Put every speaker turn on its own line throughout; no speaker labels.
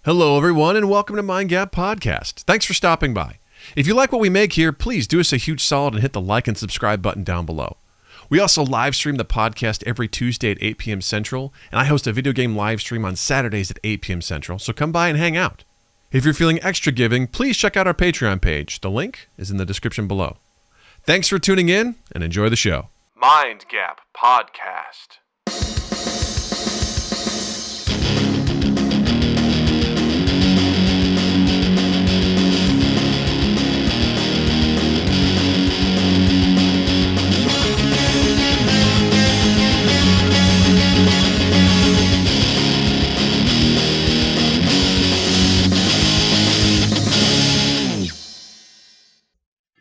Hello, everyone, and welcome to Mind Gap Podcast. Thanks for stopping by. If you like what we make here, please do us a huge solid and hit the like and subscribe button down below. We also live stream the podcast every Tuesday at 8 p.m. Central, and I host a video game live stream on Saturdays at 8 p.m. Central, so come by and hang out. If you're feeling extra giving, please check out our Patreon page. The link is in the description below. Thanks for tuning in, and enjoy the show. Mind Gap Podcast.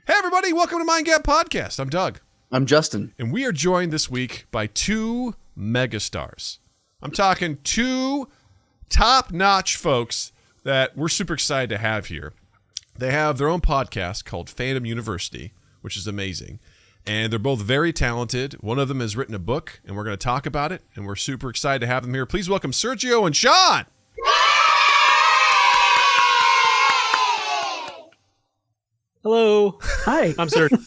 Hey everybody, welcome to Mind Gap Podcast. I'm Doug.
I'm Justin.
And we are joined this week by two megastars. I'm talking two top-notch folks that we're super excited to have here. They have their own podcast called Fandom University, which is amazing. And they're both very talented. One of them has written a book, and we're going to talk about it. And we're super excited to have them here. Please welcome Sergio and Shaun.
Hello.
Hi.
I'm Sergio.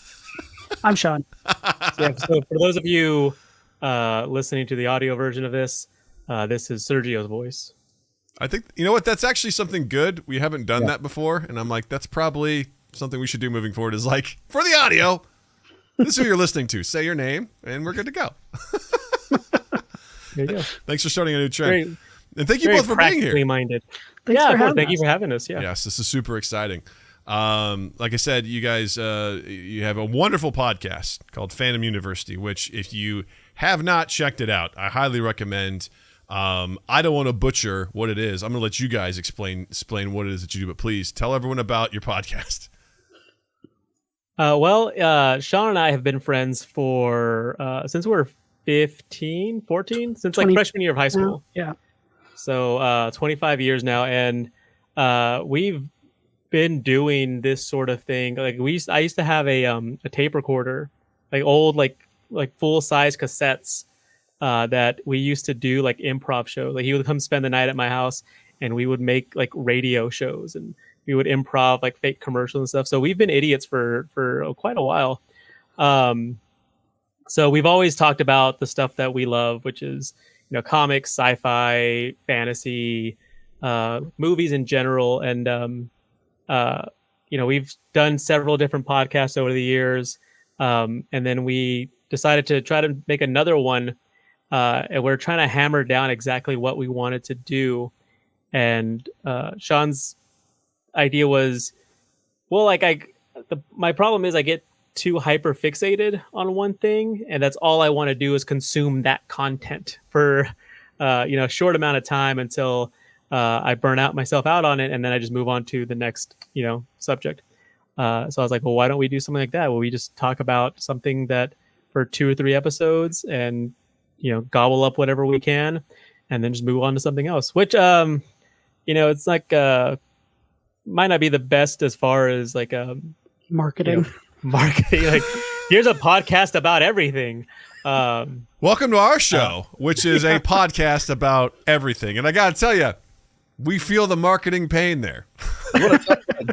I'm Shaun.
So for those of you listening to the audio version of this, this is Sergio's voice.
I think, you know what, that's actually something good. We haven't done that before, and I'm like, that's probably something we should do moving forward is like, for the audio, this is who you're listening to. Say your name, and we're good to go.
There you go.
Thanks for starting a new trend.
Very,
and thank you both for being here.
minded.
Thanks
Yeah,
for
of course.
having
Thank
us.
you for having us. Yeah.
Yes, this is super exciting. Like I said, you guys, you have a wonderful podcast called Fandom University, which if you have not checked it out, I highly recommend. I don't want to butcher what it is. I'm going to let you guys explain what it is that you do, but please tell everyone about your podcast.
Shaun and I have been friends for since we were 15, 14, since like
20
freshman year of high school.
Yeah.
So 25 years now, and we've been doing this sort of thing. Like I used to have a tape recorder, like old like full size cassettes that we used to do like improv shows. Like he would come spend the night at my house, and we would make like radio shows, and we would improv like fake commercials and stuff. So we've been idiots for quite a while. So we've always talked about the stuff that we love, which is, you know, comics, sci-fi, fantasy, movies in general. And, you know, we've done several different podcasts over the years. And then we decided to try to make another one. And we're trying to hammer down exactly what we wanted to do. And Shaun's idea was, well, like my problem is I get too hyper fixated on one thing, and that's all I want to do is consume that content for a short amount of time until I burn myself out on it, and then I just move on to the next subject. So I was like, well, why don't we do something like that? Well, we just talk about something that for 2 or 3 episodes, and gobble up whatever we can, and then just move on to something else. Which it's like might not be the best as far as like
Marketing.
Marketing. Like, here's a podcast about everything.
Welcome to our show, which is a podcast about everything. And I got to tell you, we feel the marketing pain there.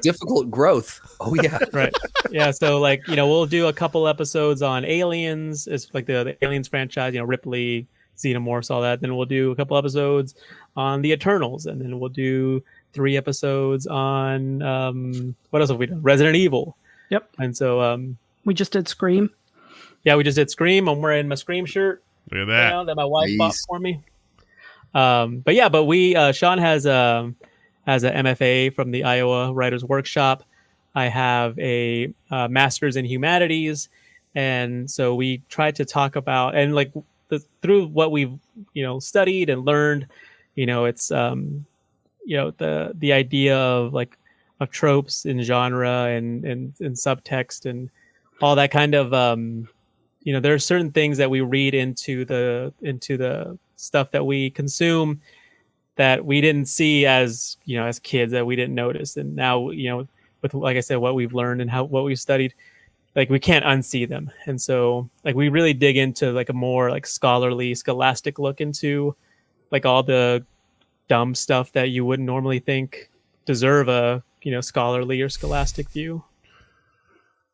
Difficult growth. Oh, yeah.
Right. Yeah. So, like, we'll do a couple episodes on Aliens. It's like the Aliens franchise, Ripley, Xenomorphs, all that. Then we'll do a couple episodes on the Eternals. And then we'll do 3 episodes on, what else have we done? Resident Evil.
Yep.
And so
We just did Scream.
yeah, we just did Scream. I'm wearing my Scream shirt
Look at that.
now that my wife bought
Nice.
for me. But we Shaun has a MFA from the Iowa Writers Workshop. I have a master's in humanities, and so we tried to talk about, and like through what we've studied and learned, it's the idea of tropes in genre and subtext and all that kind of there are certain things that we read into the stuff that we consume that we didn't see as kids, that we didn't notice, and now with, like I said, what we've learned and what we've studied, like we can't unsee them. And so like we really dig into like a more like scholarly, scholastic look into like all the dumb stuff that you wouldn't normally think deserve a scholarly or scholastic view.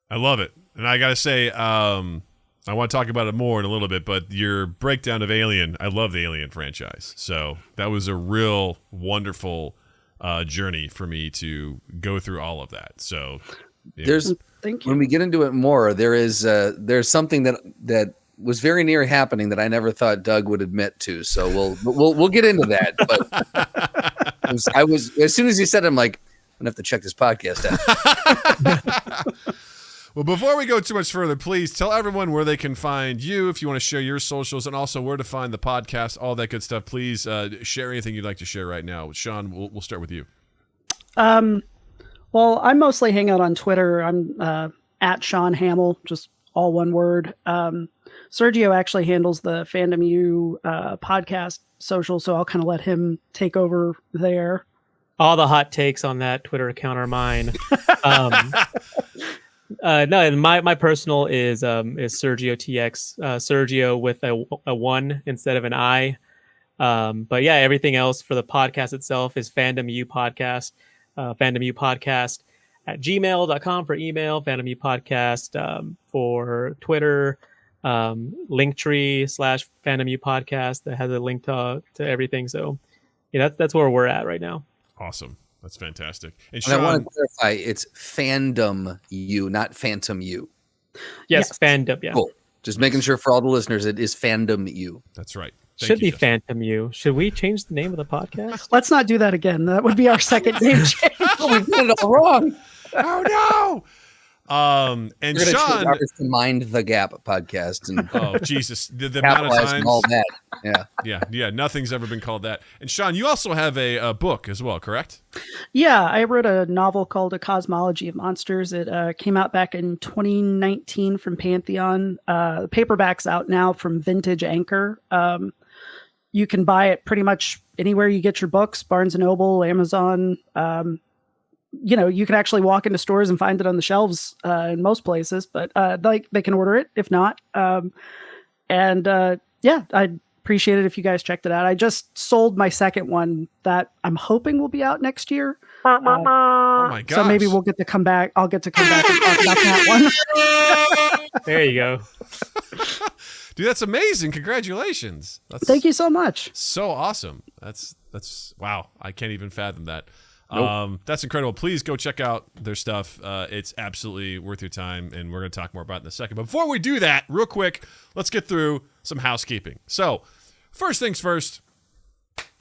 I love it, and I gotta say, I want to talk about it more in a little bit. But your breakdown of Alien, I love the Alien franchise, so that was a real wonderful journey for me to go through all of that. So yeah.
Thank you.
When we get into it more, there's something that was very near happening that I never thought Doug would admit to. So we'll get into that. But I was as soon as he said it, I'm like, I'm gonna have to check this podcast out.
Well, before we go too much further, please tell everyone where they can find you if you want to share your socials, and also where to find the podcast, all that good stuff. Please share anything you'd like to share right now. Shaun, we'll start with you.
Well, I mostly hang out on Twitter. I'm at Shaun Hamill, just all one word. Sergio actually handles the Fandom U podcast social, so I'll kind of let him take over there.
All the hot takes on that Twitter account are mine. No, my personal is Sergio TX, Sergio with a 1 instead of an I. But yeah, everything else for the podcast itself is Fandom U Podcast, Fandom U Podcast at gmail.com for email, Fandom U Podcast for Twitter, Linktree / Fandom U Podcast that has a link to everything. So yeah, that's where we're at right now.
Awesome. That's fantastic. And
I want to clarify, it's Fandom U, not Phantom U.
Yes, Fandom. Yeah.
Cool. Just making sure for all the listeners, it is Fandom U.
That's right.
Should be Phantom U. Should we change the name of the podcast?
Let's not do that again. That would be our second name change.
Oh, we did it all wrong.
Oh no. And
We're
Shaun,
to Mind the Gap podcast and
oh Jesus, the amount of times,
all that.
Yeah. Nothing's ever been called that. And Shaun, you also have a book as well, correct?
Yeah, I wrote a novel called A Cosmology of Monsters. It came out back in 2019 from Pantheon. The paperback's out now from Vintage Anchor. You can buy it pretty much anywhere you get your books, Barnes & Noble, Amazon. You can actually walk into stores and find it on the shelves in most places, but they can order it if not. I'd appreciate it if you guys checked it out. I just sold my second one that I'm hoping will be out next year.
Oh my gosh.
So maybe we'll get to come back. I'll get to come back and talk about that one.
There you go.
Dude, that's amazing. Congratulations.
Thank you so much.
So awesome. That's wow. I can't even fathom that.
Nope.
That's incredible. Please go check out their stuff. It's absolutely worth your time, and we're going to talk more about it in a second. But before we do that, real quick, let's get through some housekeeping. So, first things first,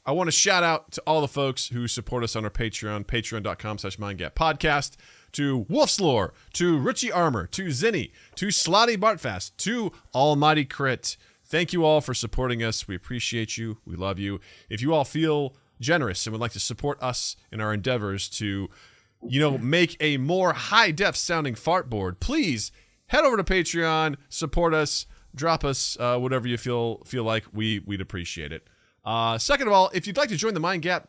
I want to shout out to all the folks who support us on our Patreon, patreon.com/mindgappodcast, to Wolf's Lore, to Richie Armor, to Zinni, to Slotty Bartfast, to Almighty Crit. Thank you all for supporting us. We appreciate you. We love you. If you all feel generous and would like to support us in our endeavors to, make a more high-def sounding fart board, please head over to Patreon, support us, drop us whatever you feel like. We'd appreciate it. Second of all, if you'd like to join the Mind Gap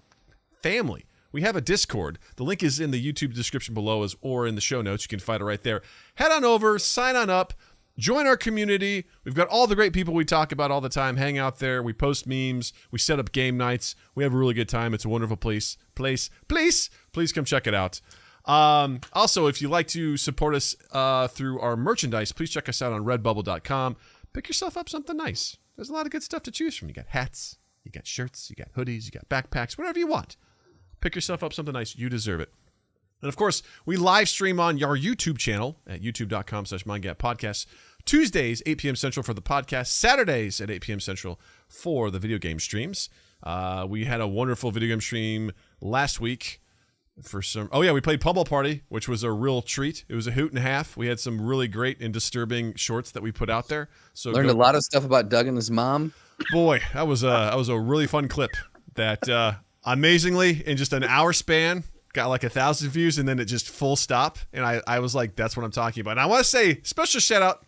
family, we have a Discord. The link is in the YouTube description below or in the show notes. You can find it right there. Head on over, sign on up, join our community. We've got all the great people we talk about all the time. Hang out there. We post memes. We set up game nights. We have a really good time. It's a wonderful place. Please come check it out. Also, if you'd like to support us through our merchandise, please check us out on redbubble.com. Pick yourself up something nice. There's a lot of good stuff to choose from. You got hats, you got shirts, you got hoodies, you got backpacks, whatever you want. Pick yourself up something nice. You deserve it. And of course, we live stream on our YouTube channel at youtube.com/mindgappodcast. Tuesdays, 8 p.m. Central for the podcast. Saturdays at 8 p.m. Central for the video game streams. We had a wonderful video game stream last week we played Pummel Party, which was a real treat. It was a hoot and a half. We had some really great and disturbing shorts that we put out there. So
learned a lot of stuff about Doug and his mom.
Boy, that was a really fun clip that amazingly in just an hour span got like 1,000 views, and then it just full stop. And I was like, that's what I'm talking about. And I want to say special shout out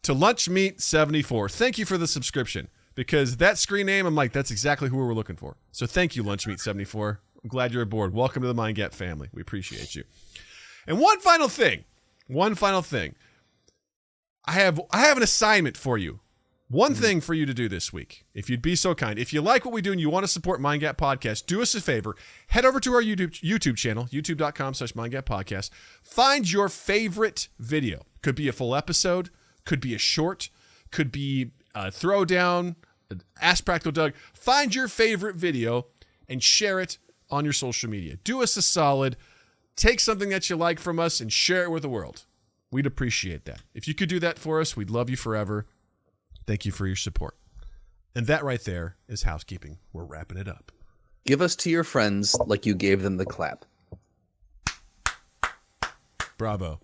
to Lunchmeat74. Thank you for the subscription, because that screen name, I'm like, that's exactly who we were looking for. So thank you, Lunchmeat74. I'm glad you're aboard. Welcome to the Mind Gap family. We appreciate you. And one final thing. I have an assignment for you. One thing for you to do this week, if you'd be so kind, if you like what we do and you want to support Mind Gap Podcast, do us a favor. Head over to our YouTube channel, youtube.com/MindGapPodcast. Find your favorite video. Could be a full episode, could be a short, could be a throwdown, Ask Practical Doug. Find your favorite video and share it on your social media. Do us a solid. Take something that you like from us and share it with the world. We'd appreciate that. If you could do that for us, we'd love you forever. Thank you for your support. And that right there is housekeeping. We're wrapping it up.
Give us to your friends like you gave them the clap.
Bravo.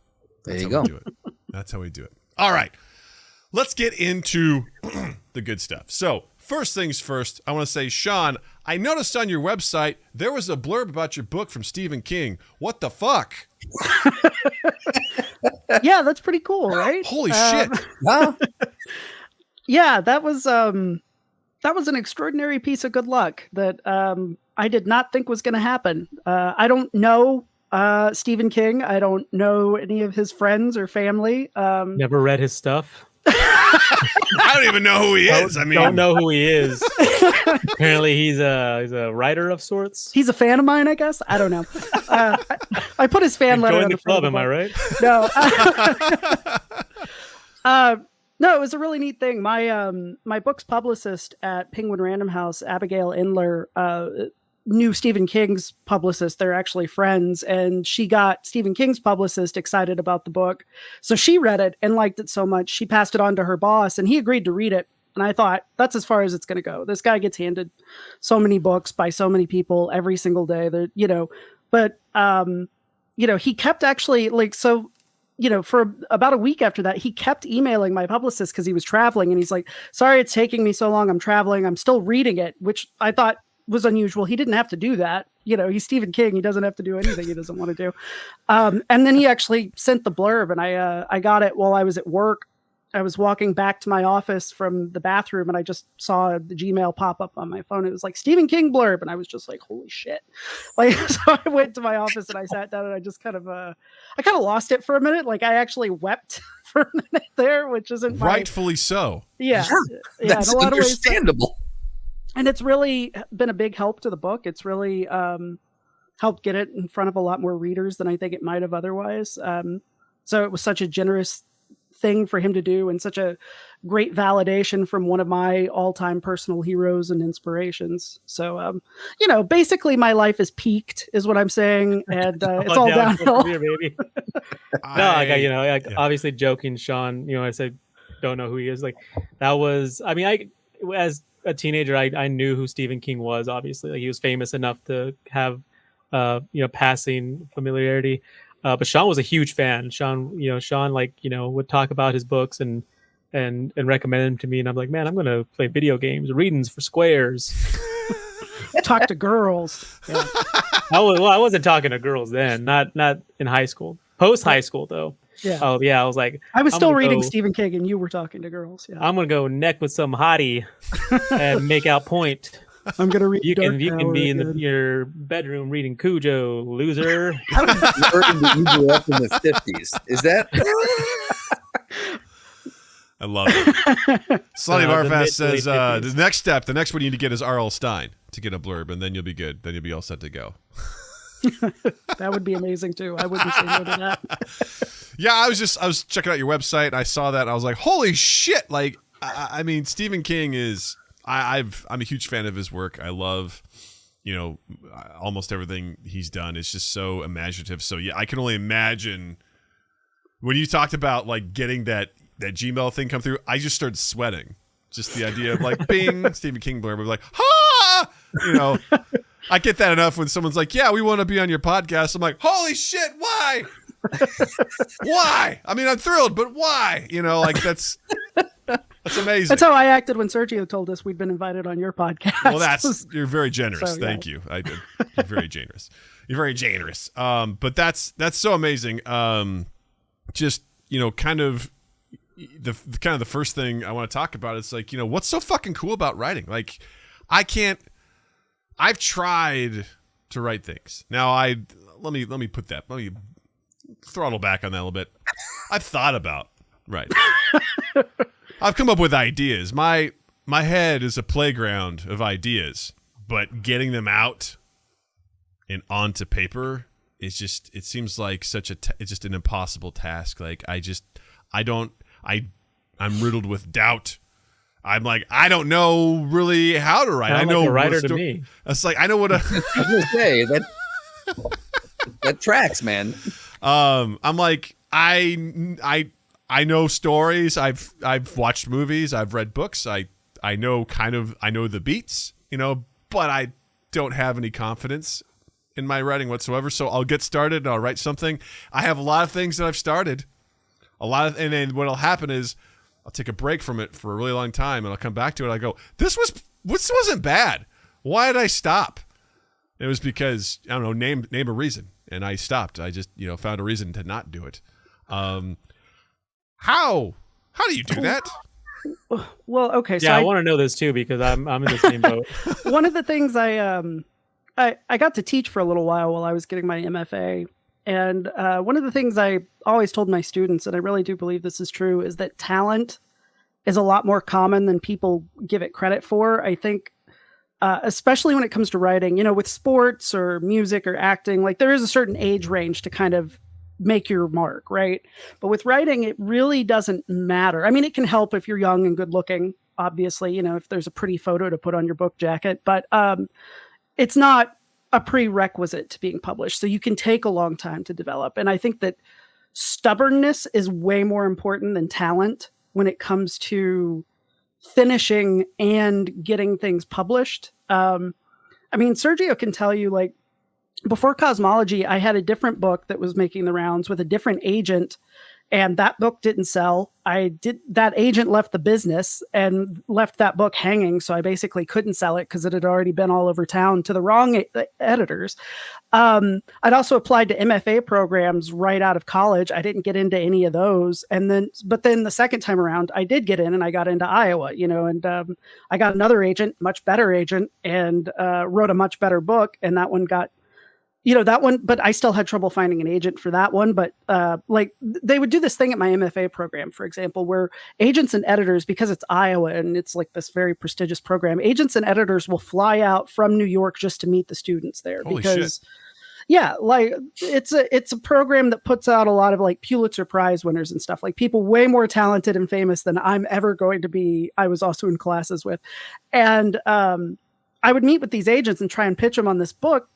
There you go.
That's how we do it. All right. Let's get into the good stuff. So, first things first, I want to say, Shaun, I noticed on your website there was a blurb about your book from Stephen King. What the fuck?
Yeah, that's pretty cool, right?
Holy shit.
Yeah, that was an extraordinary piece of good luck that I did not think was going to happen. I don't know Stephen King. I don't know any of his friends or family.
Never read his stuff.
I don't even know who he is.
Don't know who he is. Apparently, he's a writer of sorts.
He's a fan of mine, I guess. I don't know. I put his fan letter
Join
on
the club. Am I right?
No. No, it was a really neat thing. My book's publicist at Penguin Random House, Abigail Inler, knew Stephen King's publicist. They're actually friends, and she got Stephen King's publicist excited about the book. So she read it and liked it so much, she passed it on to her boss, and he agreed to read it. And I thought, that's as far as it's going to go. This guy gets handed so many books by so many people every single day. That he kept actually for about a week after that, he kept emailing my publicist because he was traveling, and he's like, sorry, it's taking me so long. I'm traveling. I'm still reading it, which I thought was unusual. He didn't have to do that. He's Stephen King. He doesn't have to do anything he doesn't want to do. And then he actually sent the blurb, and I got it while I was at work. I was walking back to my office from the bathroom, and I just saw the Gmail pop up on my phone. It was like Stephen King blurb. And I was just like, holy shit. So I went to my office and I sat down, and I just kind of lost it for a minute. Like, I actually wept for a minute there, which isn't
rightfully so.
Yeah.
That's
in a lot
understandable.
Of ways, and it's really been a big help to the book. It's really helped get it in front of a lot more readers than I think it might have otherwise. So it was such a generous thing for him to do, and such a great validation from one of my all-time personal heroes and inspirations. So, basically my life is peaked is what I'm saying. And it's all downhill.
Here, baby. Obviously joking, Shaun, I said, don't know who he is. Like, that was, as a teenager, I knew who Stephen King was, obviously. Like, he was famous enough to have, passing familiarity. But Shaun was a huge fan. Shaun would talk about his books and recommend them to me. And I'm like, man, I'm going to play video games, readings for squares.
Talk to girls. Yeah.
I wasn't talking to girls then, not in high school. Post high school, though.
Yeah.
Oh, yeah. I was like,
I was still reading Stephen King, and you were talking to girls. Yeah.
I'm going to go neck with some hottie and make out point.
I'm gonna read.
You can be in your bedroom reading Cujo, loser.
How did you learn to Cujo up in the 50s? Is that?
I love it. Slutty Barfast says the next one you need to get is R.L. Stein to get a blurb, and then you'll be good. Then you'll be all set to go.
That would be amazing too. I wouldn't say no to that.
Yeah, I was checking out your website, and I saw that, and I was like, holy shit! Like, I mean, Stephen King is. I'm a huge fan of his work. I love, almost everything he's done. It's just so imaginative. So yeah, I can only imagine when you talked about like getting that Gmail thing come through. I just started sweating. Just the idea of like, bing, Stephen King blurb. I'm like, ha! I get that enough when someone's like, yeah, we want to be on your podcast. I'm like, holy shit, why? Why? I mean, I'm thrilled, but why? That's amazing.
That's how I acted when Sergio told us we'd been invited on your podcast.
Well, you're very generous.
So,
Thank you. I did. You're very generous. You're very generous. But that's so amazing. Just, kind of the first thing I want to talk about is like, what's so fucking cool about writing? Like, I've tried to write things. Now let me throttle back on that a little bit. I've thought about writing. I've come up with ideas. My head is a playground of ideas, but getting them out and onto paper is just, it seems like it's just an impossible task. Like I'm riddled with doubt. I'm like, I don't know really how to write.
Sound
I know
like a writer to me.
It's like, I know what
I was gonna say that tracks, man.
I'm like, I know stories. I've watched movies. I've read books. I know the beats, but I don't have any confidence in my writing whatsoever. So I'll get started and I'll write something. I have a lot of things that I've started, and then what'll happen is I'll take a break from it for a really long time and I'll come back to it. I go, this wasn't bad. Why did I stop? It was because, I don't know, name a reason. And I stopped. I just, found a reason to not do it. How do you do that?
Well, okay. So
Yeah, I want to know this too because I'm in the same boat.
One of the things I got to teach for a little while I was getting my MFA. And one of the things I always told my students, and I really do believe this is true, is that talent is a lot more common than people give it credit for. I think, especially when it comes to writing, with sports or music or acting, like there is a certain age range to kind of make your mark, right? But with writing, it really doesn't matter. I mean, it can help if you're young and good looking, obviously, if there's a pretty photo to put on your book jacket, but it's not a prerequisite to being published. So you can take a long time to develop. And I think that stubbornness is way more important than talent when it comes to finishing and getting things published. Sergio can tell you, like, before Cosmology, I had a different book that was making the rounds with a different agent, and that book didn't sell. That agent left the business and left that book hanging, so I basically couldn't sell it because it had already been all over town to the wrong editors. I'd also applied to MFA programs right out of college. I didn't get into any of those, but then the second time around, I did get in, and I got into Iowa. I got another agent, much better agent, and wrote a much better book, and that one got. That one, but I still had trouble finding an agent for that one. But they would do this thing at my MFA program, for example, where agents and editors, because it's Iowa and it's like this very prestigious program, agents and editors will fly out from New York just to meet the students there.
Holy
because
shit.
Yeah, like it's a program that puts out a lot of like Pulitzer Prize winners and stuff, like people way more talented and famous than I'm ever going to be. I was also in classes with. And I would meet with these agents and try and pitch them on this book.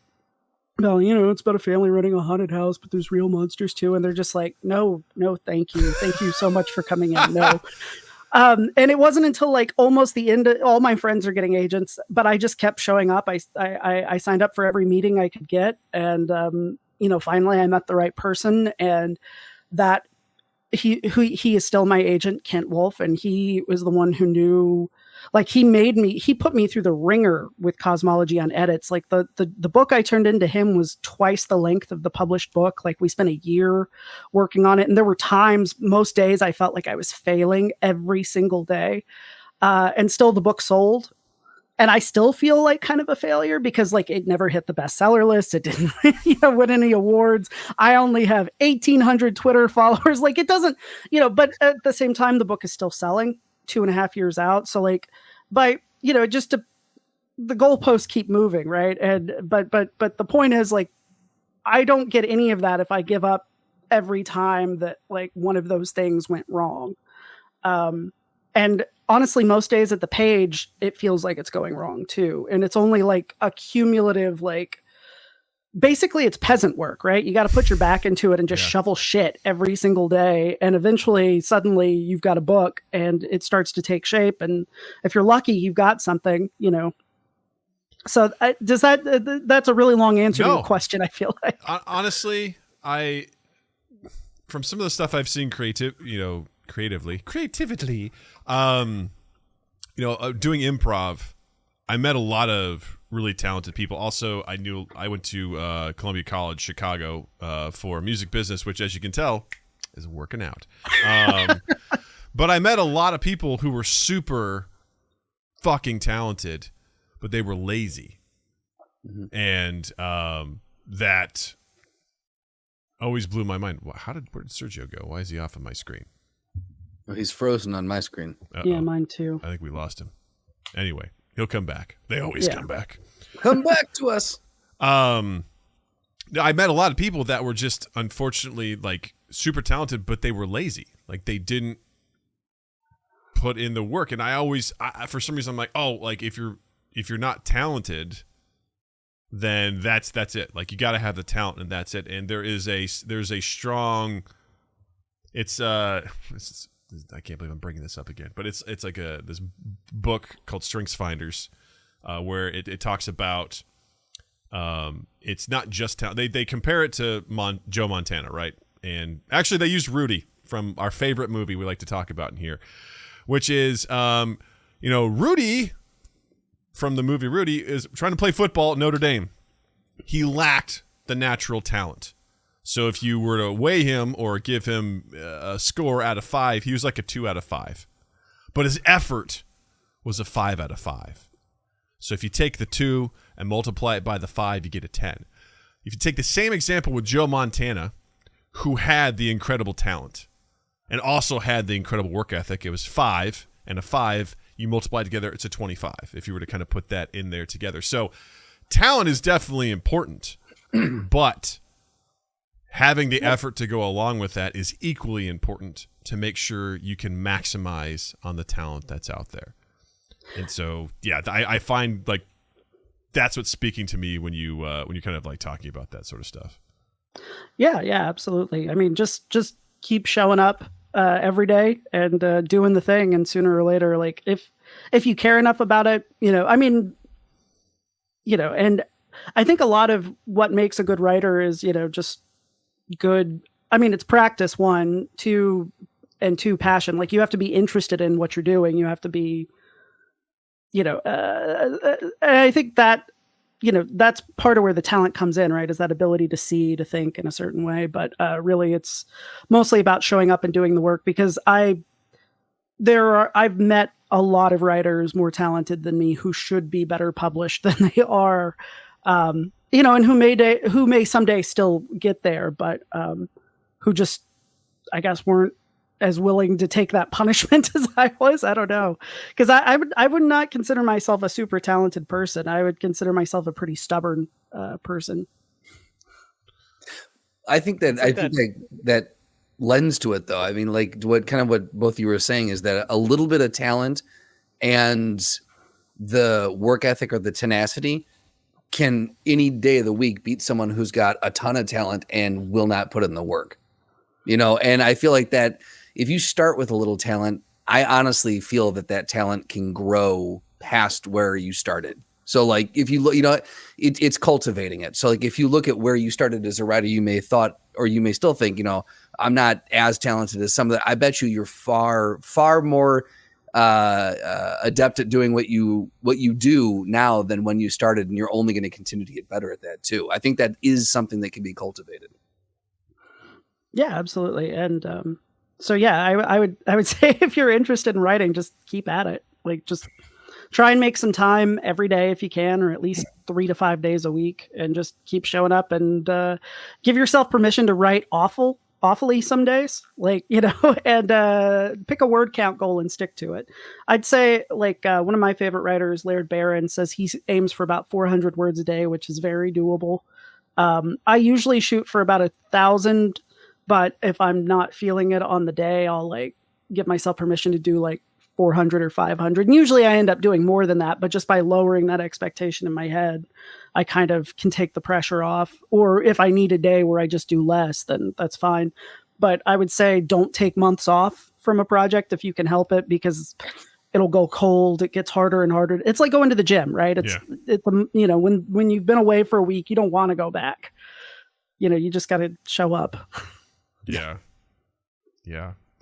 Well, it's about a family running a haunted house, but there's real monsters too. And they're just like, no, thank you. Thank you so much for coming in. No. And it wasn't until like almost the end, all my friends are getting agents, but I just kept showing up. I signed up for every meeting I could get. And, finally I met the right person, and that he is still my agent, Kent Wolf. And he was the one who knew, like, he put me through the ringer with Cosmology on edits. Like the book I turned into him was twice the length of the published book. Like we spent a year working on it. And there were times, most days I felt like I was failing every single day. And still the book sold. And I still feel like kind of a failure because like it never hit the bestseller list. It didn't win any awards. I only have 1,800 Twitter followers. Like it doesn't, but at the same time, the book is still selling 2.5 years out. So like, the goalposts keep moving. Right. But the point is, like, I don't get any of that if I give up every time that like one of those things went wrong. And honestly, most days at the page, it feels like it's going wrong too. And it's only like a cumulative, like, basically it's peasant work, right? You got to put your back into it and just shovel shit every single day. And eventually, suddenly you've got a book and it starts to take shape. And if you're lucky, you've got something, So that's a really long answer to your question, I feel like.
Honestly, from some of the stuff I've seen creatively, doing improv, I met a lot of really talented people. Also, I went to Columbia College, Chicago, for music business, which, as you can tell, is working out. But I met a lot of people who were super fucking talented, but they were lazy. Mm-hmm. And that always blew my mind. Where did Sergio go? Why is he off of my screen?
Oh, he's frozen on my screen.
Uh-oh.
Yeah, mine too.
I think we lost him. Anyway, he'll come back. They always come back.
Come back to us.
I met a lot of people that were just unfortunately like super talented, but they were lazy. Like they didn't put in the work. And I for some reason I'm like, oh, like if you're not talented, then that's it. Like you got to have the talent, and that's it. And there's a strong. I can't believe I'm bringing this up again, but it's like this book called Strengthsfinders, where it talks about. It's not just talent. They compare it to Joe Montana, right? And actually, they used Rudy from our favorite movie we like to talk about in here, which is, Rudy from the movie Rudy is trying to play football at Notre Dame. He lacked the natural talent. So if you were to weigh him or give him a score out of 5, he was like a 2 out of 5. But his effort was a 5 out of 5. So if you take the 2 and multiply it by the 5, you get a 10. If you take the same example with Joe Montana, who had the incredible talent and also had the incredible work ethic, it was 5, and a 5, you multiply together, it's a 25, if you were to kind of put that in there together. So talent is definitely important, but having the effort to go along with that is equally important to make sure you can maximize on the talent that's out there. And so, yeah, I find like that's what's speaking to me when you kind of like talking about that sort of stuff.
Yeah, absolutely. I mean, just keep showing up every day and doing the thing, and sooner or later, like if you care enough about it, and I think a lot of what makes a good writer is, just good. I mean, it's practice, 1, 2, and 2, passion. Like you have to be interested in what you're doing. You have to be, I think that, that's part of where the talent comes in, right? Is that ability to see, to think in a certain way. But really it's mostly about showing up and doing the work, because I've met a lot of writers more talented than me who should be better published than they are, and who may someday still get there, but who just, I guess, weren't as willing to take that punishment as I was. I don't know. Because I would not consider myself a super talented person. I would consider myself a pretty stubborn person.
I think that lends to it, though. I mean, like what both you were saying is that a little bit of talent and the work ethic or the tenacity can any day of the week beat someone who's got a ton of talent and will not put in the work. And I feel like that if you start with a little talent, I honestly feel that talent can grow past where you started. So like if you look, it's cultivating it. So like if you look at where you started as a writer, you may thought, or you may still think, I'm not as talented as some of that. I bet you're far, far more adept at doing what you do now than when you started, and you're only going to continue to get better at that too. I think that is something that can be cultivated.
Yeah, absolutely. And so yeah, I would say if you're interested in writing, just keep at it. Like just try and make some time every day if you can, or at least 3 to 5 days a week, and just keep showing up and give yourself permission to write awfully some days, like, and pick a word count goal and stick to it. I'd say like one of my favorite writers, Laird Barron, says he aims for about 400 words a day, which is very doable. I usually shoot for about 1,000, but if I'm not feeling it on the day, I'll like give myself permission to do like 400 or 500. And usually I end up doing more than that, but just by lowering that expectation in my head, I kind of can take the pressure off. Or if I need a day where I just do less, then that's fine. But I would say don't take months off from a project if you can help it, because it'll go cold. It gets harder and harder. It's like going to the gym, right? It's when you've been away for a week, you don't want to go back. You just got to show up.
Yeah.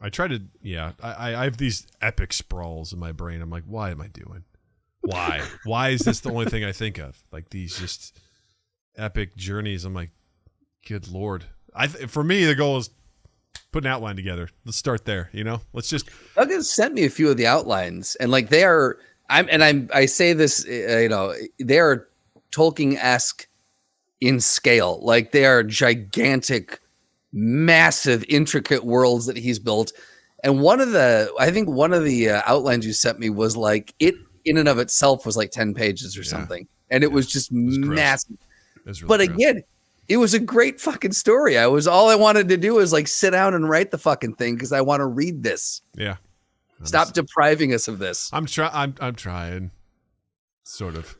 I try to, I have these epic sprawls in my brain. I'm like, why am I doing? Why? Why is this the only thing I think of? Like these just epic journeys. I'm like, good Lord. For me, the goal is put an outline together. Let's start there. Let's just.
Doug has sent me a few of the outlines, and like they are, I say this, they are Tolkien-esque in scale. Like they are gigantic, massive, intricate worlds that he's built. And one of the outlines you sent me was like, it in and of itself was like 10 pages or something. And it was just massive.
Really
but
gross.
Again, it was a great fucking story. All I wanted to do was like sit down and write the fucking thing because I want to read this.
Yeah.
Stop depriving us of this.
I'm trying. Sort of.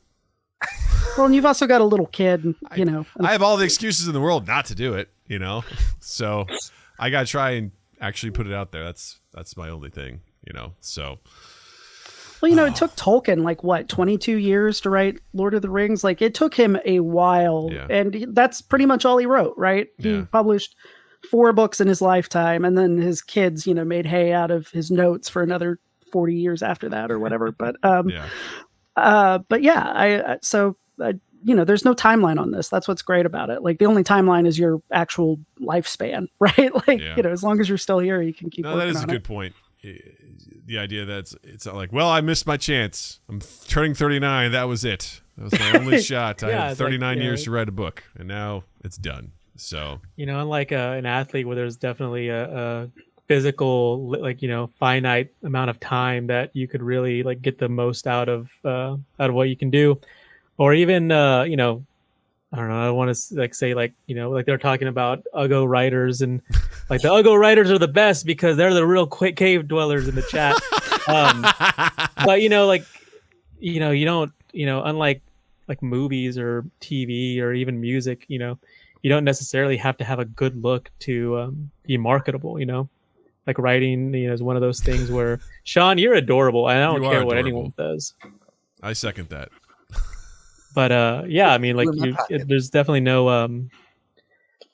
Well, and you've also got a little kid, you know.
I have all the excuses in the world not to do it, you know. So I got to try and actually put it out there. That's my only thing, you know. So
well, you know, it took Tolkien like what, 22 years to write Lord of the Rings. Like it took him a while, and that's pretty much all he wrote, right? He published 4 books in his lifetime, and then his kids, you know, made hay out of his notes for another 40 years after that or whatever. But you know, there's no timeline on this. That's what's great about it. Like the only timeline is your actual lifespan, right? Like, you know, as long as you're still here, you can keep working on it.
That is a good point. The idea that it's not like, well, I missed my chance. I'm turning 39. That was it. That was my only shot. I had 39 years to write a book, and now it's done. So, you know,
unlike an athlete where there's definitely a physical, like, you know, finite amount of time that you could really like get the most out of what you can do, or even you know, I don't know, I want to like say like, you know, like they're talking about Uggo writers and like the Uggo writers are the best because they're the real quick cave dwellers in the chat. But you know, like, you know, you don't, you know, unlike like movies or TV or even music, you know, you don't necessarily have to have a good look to be marketable, you know. Like writing, you know, is one of those things where Shaun, you're adorable, and I don't care what anyone does.
I second that.
But yeah, I mean, like there's definitely no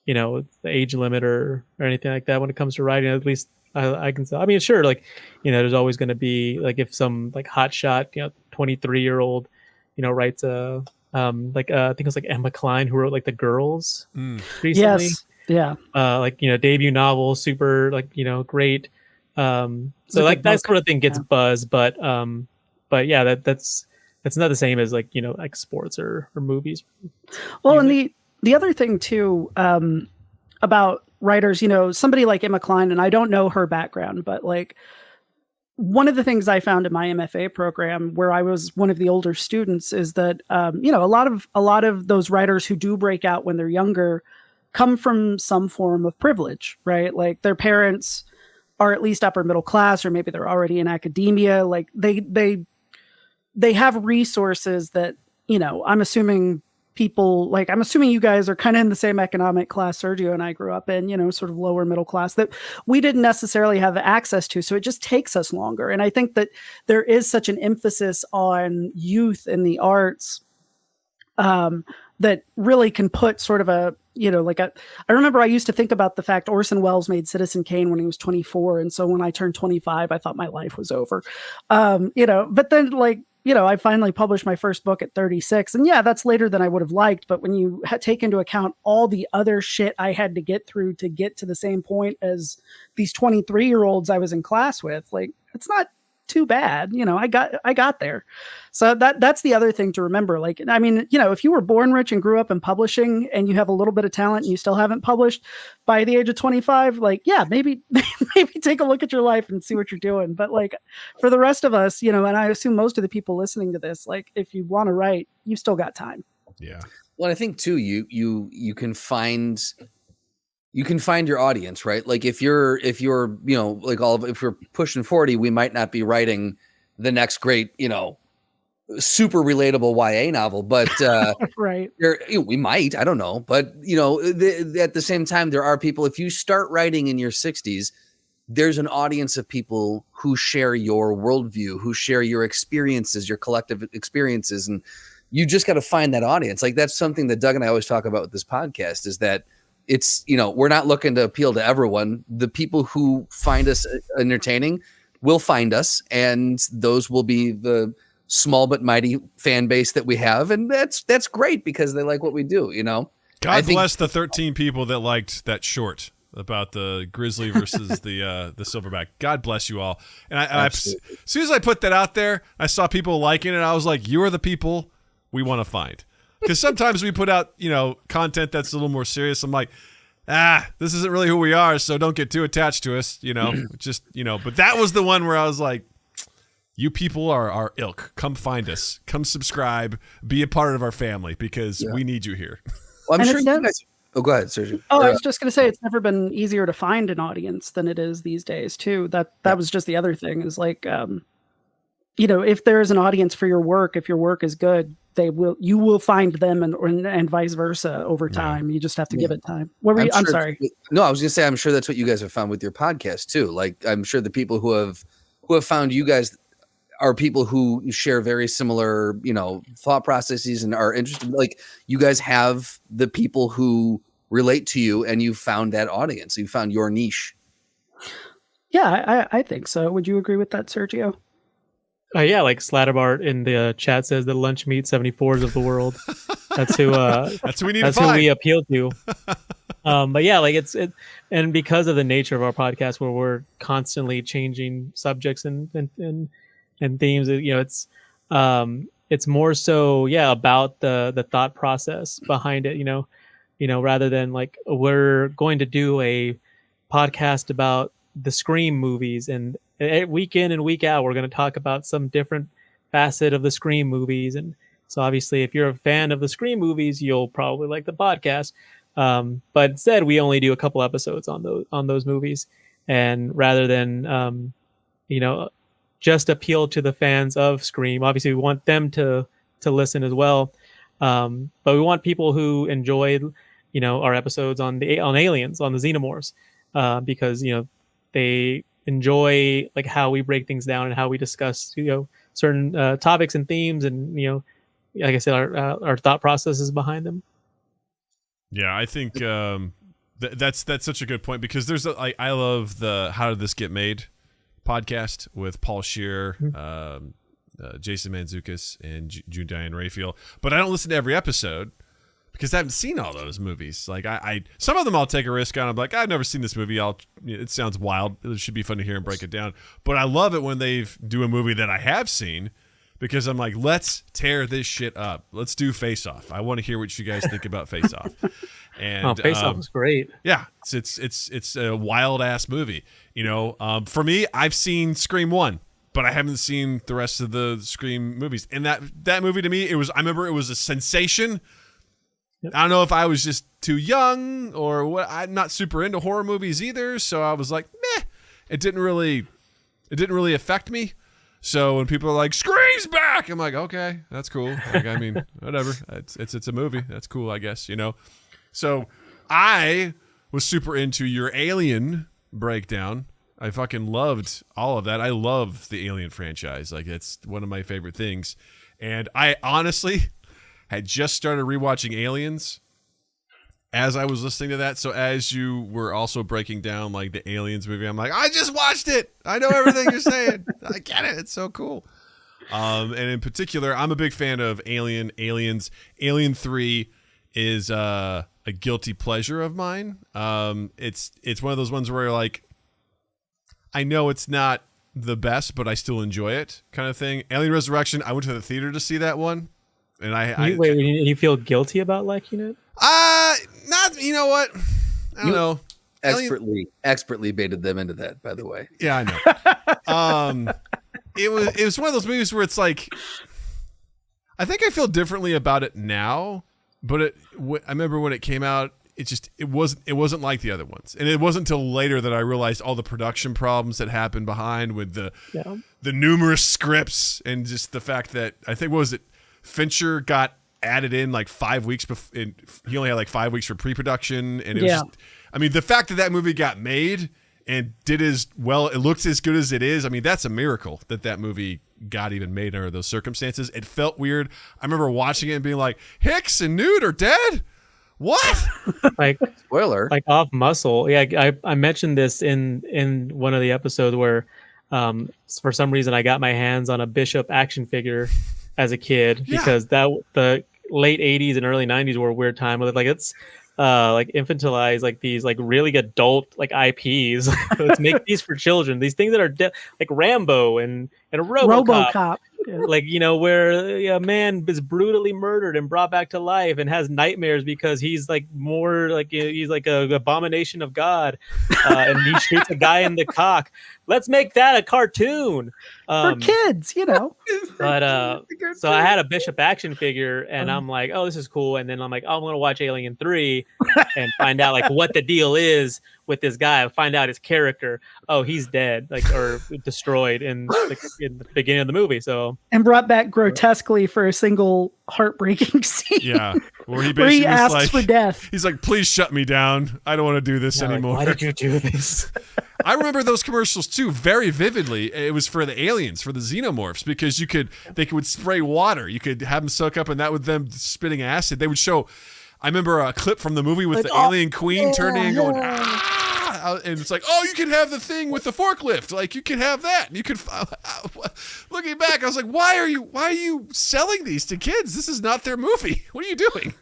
you know, the age limit or anything like that when it comes to writing. At least I can say. I mean, sure, like, you know, there's always going to be like if some like hotshot, you know, 23-year-old, you know, writes a like I think it was like Emma Cline who wrote like The Girls recently.
Yes. Yeah.
Like, you know, debut novel, super like, you know, great. So like that sort of thing gets buzz, but yeah, that's not the same as like, you know, like sports or movies.
Well, and the other thing too about writers, you know, somebody like Emma Cline, and I don't know her background, but like one of the things I found in my MFA program where I was one of the older students is that, you know, a lot of those writers who do break out when they're younger come from some form of privilege, right? Like their parents are at least upper middle class, or maybe they're already in academia. Like they have resources that, you know, I'm assuming you guys are kind of in the same economic class Sergio and I grew up in, you know, sort of lower middle class, that we didn't necessarily have access to. So it just takes us longer. And I think that there is such an emphasis on youth in the arts that really can put sort of a, you know, like I remember I used to think about the fact Orson Welles made Citizen Kane when he was 24. And so when I turned 25, I thought my life was over, you know, but then like, you know, I finally published my first book at 36, and yeah, that's later than I would have liked. But when you take into account all the other shit I had to get through to get to the same point as these 23-year-olds I was in class with, like, it's not too bad. You know, I got there. So that's the other thing to remember. Like, I mean, you know, if you were born rich and grew up in publishing and you have a little bit of talent and you still haven't published by the age of 25, like, yeah, maybe take a look at your life and see what you're doing. But like for the rest of us, you know, and I assume most of the people listening to this, like if you want to write, you've still got time.
Yeah.
Well, I think too, you can find your audience, right? Like if you're, you know, like if we're pushing 40, we might not be writing the next great, you know, super relatable YA novel, but
right.
We might, I don't know, but you know, at the same time, there are people, if you start writing in your 60s, there's an audience of people who share your worldview, who share your experiences, your collective experiences. And you just got to find that audience. Like that's something that Doug and I always talk about with this podcast, is that it's, you know, we're not looking to appeal to everyone. The people who find us entertaining will find us, and those will be the small but mighty fan base that we have. And that's great because they like what we do, you know.
God bless the 13 people that liked that short about the grizzly versus the silverback. God bless you all. And as soon as I put that out there, I saw people liking it. I was like, you are the people we want to find. Because sometimes we put out, you know, content that's a little more serious. I'm like, this isn't really who we are, so don't get too attached to us, just, but that was the one where I was like, you people are our ilk. Come find us. Come subscribe. Be a part of our family because we need you here.
Well, I'm sure you guys. Oh, go ahead, Sergio.
Oh, I was just going to say it's never been easier to find an audience than it is these days, too. That was just the other thing is like, if there is an audience for your work, if your work is good, you will find them and vice versa over time. You just have to give it time. I'm sorry.
No, I was going to say, I'm sure that's what you guys have found with your podcast too. Like, I'm sure the people who have found you guys are people who share very similar, thought processes and are interested. Like, you guys have the people who relate to you, and you found that audience. You found your niche.
Yeah, I think so. Would you agree with that, Sergio?
Yeah, like Slatterbart in the chat says the lunch meat 74s of the world. That's who.
That's who we need.
That's who we appeal to. But yeah, like and because of the nature of our podcast, where we're constantly changing subjects and themes, it's more so about the thought process behind it. Rather than like we're going to do a podcast about the Scream movies, and week in and week out we're going to talk about some different facet of the Scream movies. And so obviously if you're a fan of the Scream movies, you'll probably like the podcast, but instead we only do a couple episodes on those movies, and rather than just appeal to the fans of Scream. Obviously we want them to listen as well, but we want people who enjoyed our episodes on aliens, on the xenomorphs, because they enjoy like how we break things down and how we discuss certain topics and themes, and like I said, our thought processes behind them.
Yeah, I think that's such a good point, because there's I love the How Did This Get Made podcast with Paul Scheer, Jason Mantzoukas, and June Diane Raphael, but I don't listen to every episode because I haven't seen all those movies. Like I some of them I'll take a risk on. I'm like, I've never seen this movie. It sounds wild. It should be fun to hear and break it down. But I love it when they do a movie that I have seen, because I'm like, let's tear this shit up. Let's do Face Off. I want to hear what you guys think about Face Off. And
Face Off was great.
Yeah, it's a wild ass movie. For me, I've seen Scream 1, but I haven't seen the rest of the Scream movies. And that movie to me, I remember it was a sensation. Yep. I don't know if I was just too young or what. I'm not super into horror movies either, so I was like, meh. It didn't really affect me. So when people are like, Scream's back, I'm like, okay, that's cool. Like, I mean, whatever. It's a movie. That's cool, I guess. So I was super into your Alien breakdown. I fucking loved all of that. I love the Alien franchise. Like, it's one of my favorite things. And I honestly had just started rewatching Aliens as I was listening to that. So as you were also breaking down like the Aliens movie, I'm like, I just watched it. I know everything you're saying. I get it. It's so cool. And in particular, I'm a big fan of Aliens. Alien 3 is a guilty pleasure of mine. It's one of those ones where you're like, I know it's not the best, but I still enjoy it, kind of thing. Alien Resurrection, I went to the theater to see that one. And
you feel guilty about liking it?
Not. You know what? I don't know.
Expertly baited them into that, by the way.
Yeah, I know. It was one of those movies where it's like, I think I feel differently about it now, but I remember when it came out, it wasn't like the other ones, and it wasn't until later that I realized all the production problems that happened behind with the numerous scripts, and just the fact that I think Fincher got added in like 5 weeks before. He only had like 5 weeks for pre-production, and it was the fact that movie got made and did as well, it looks as good as it is. I mean, that's a miracle that movie got even made under those circumstances. It felt weird. I remember watching it and being like, Hicks and Newt are dead? What?
Like,
spoiler.
Like off muscle. Yeah, I mentioned this in one of the episodes where for some reason I got my hands on a Bishop action figure as a kid, because the late 80s and early 90s were a weird time with it. Like, it's like infantilized like these like really adult like IPs. Let's make these for children. These things that are like Rambo and a RoboCop. like, where a man is brutally murdered and brought back to life and has nightmares because he's like more like he's like a abomination of God, and he shoots a guy in the cock. Let's make that a cartoon
for kids,
But so I had a Bishop action figure, and I'm like, oh, this is cool. And then I'm like, oh, I'm gonna watch Alien 3 and find out like what the deal is with this guy. I find out his character. Oh, he's dead, like, or destroyed in the beginning of the movie. So
and brought back grotesquely for a single heartbreaking scene.
Yeah, where he basically
asks
like,
for death.
He's like, please shut me down. I don't want to do this anymore.
Like, why did you do this?
I remember those commercials too very vividly. It was for the aliens, for the xenomorphs, because they would spray water. You could have them soak up, and that with them spitting acid. They would show. I remember a clip from the movie with the alien queen turning and going, ah! And it's like, oh, you can have the thing with the forklift. Like, you can have that. You could. Looking back, I was like, why are you selling these to kids? This is not their movie. What are you doing?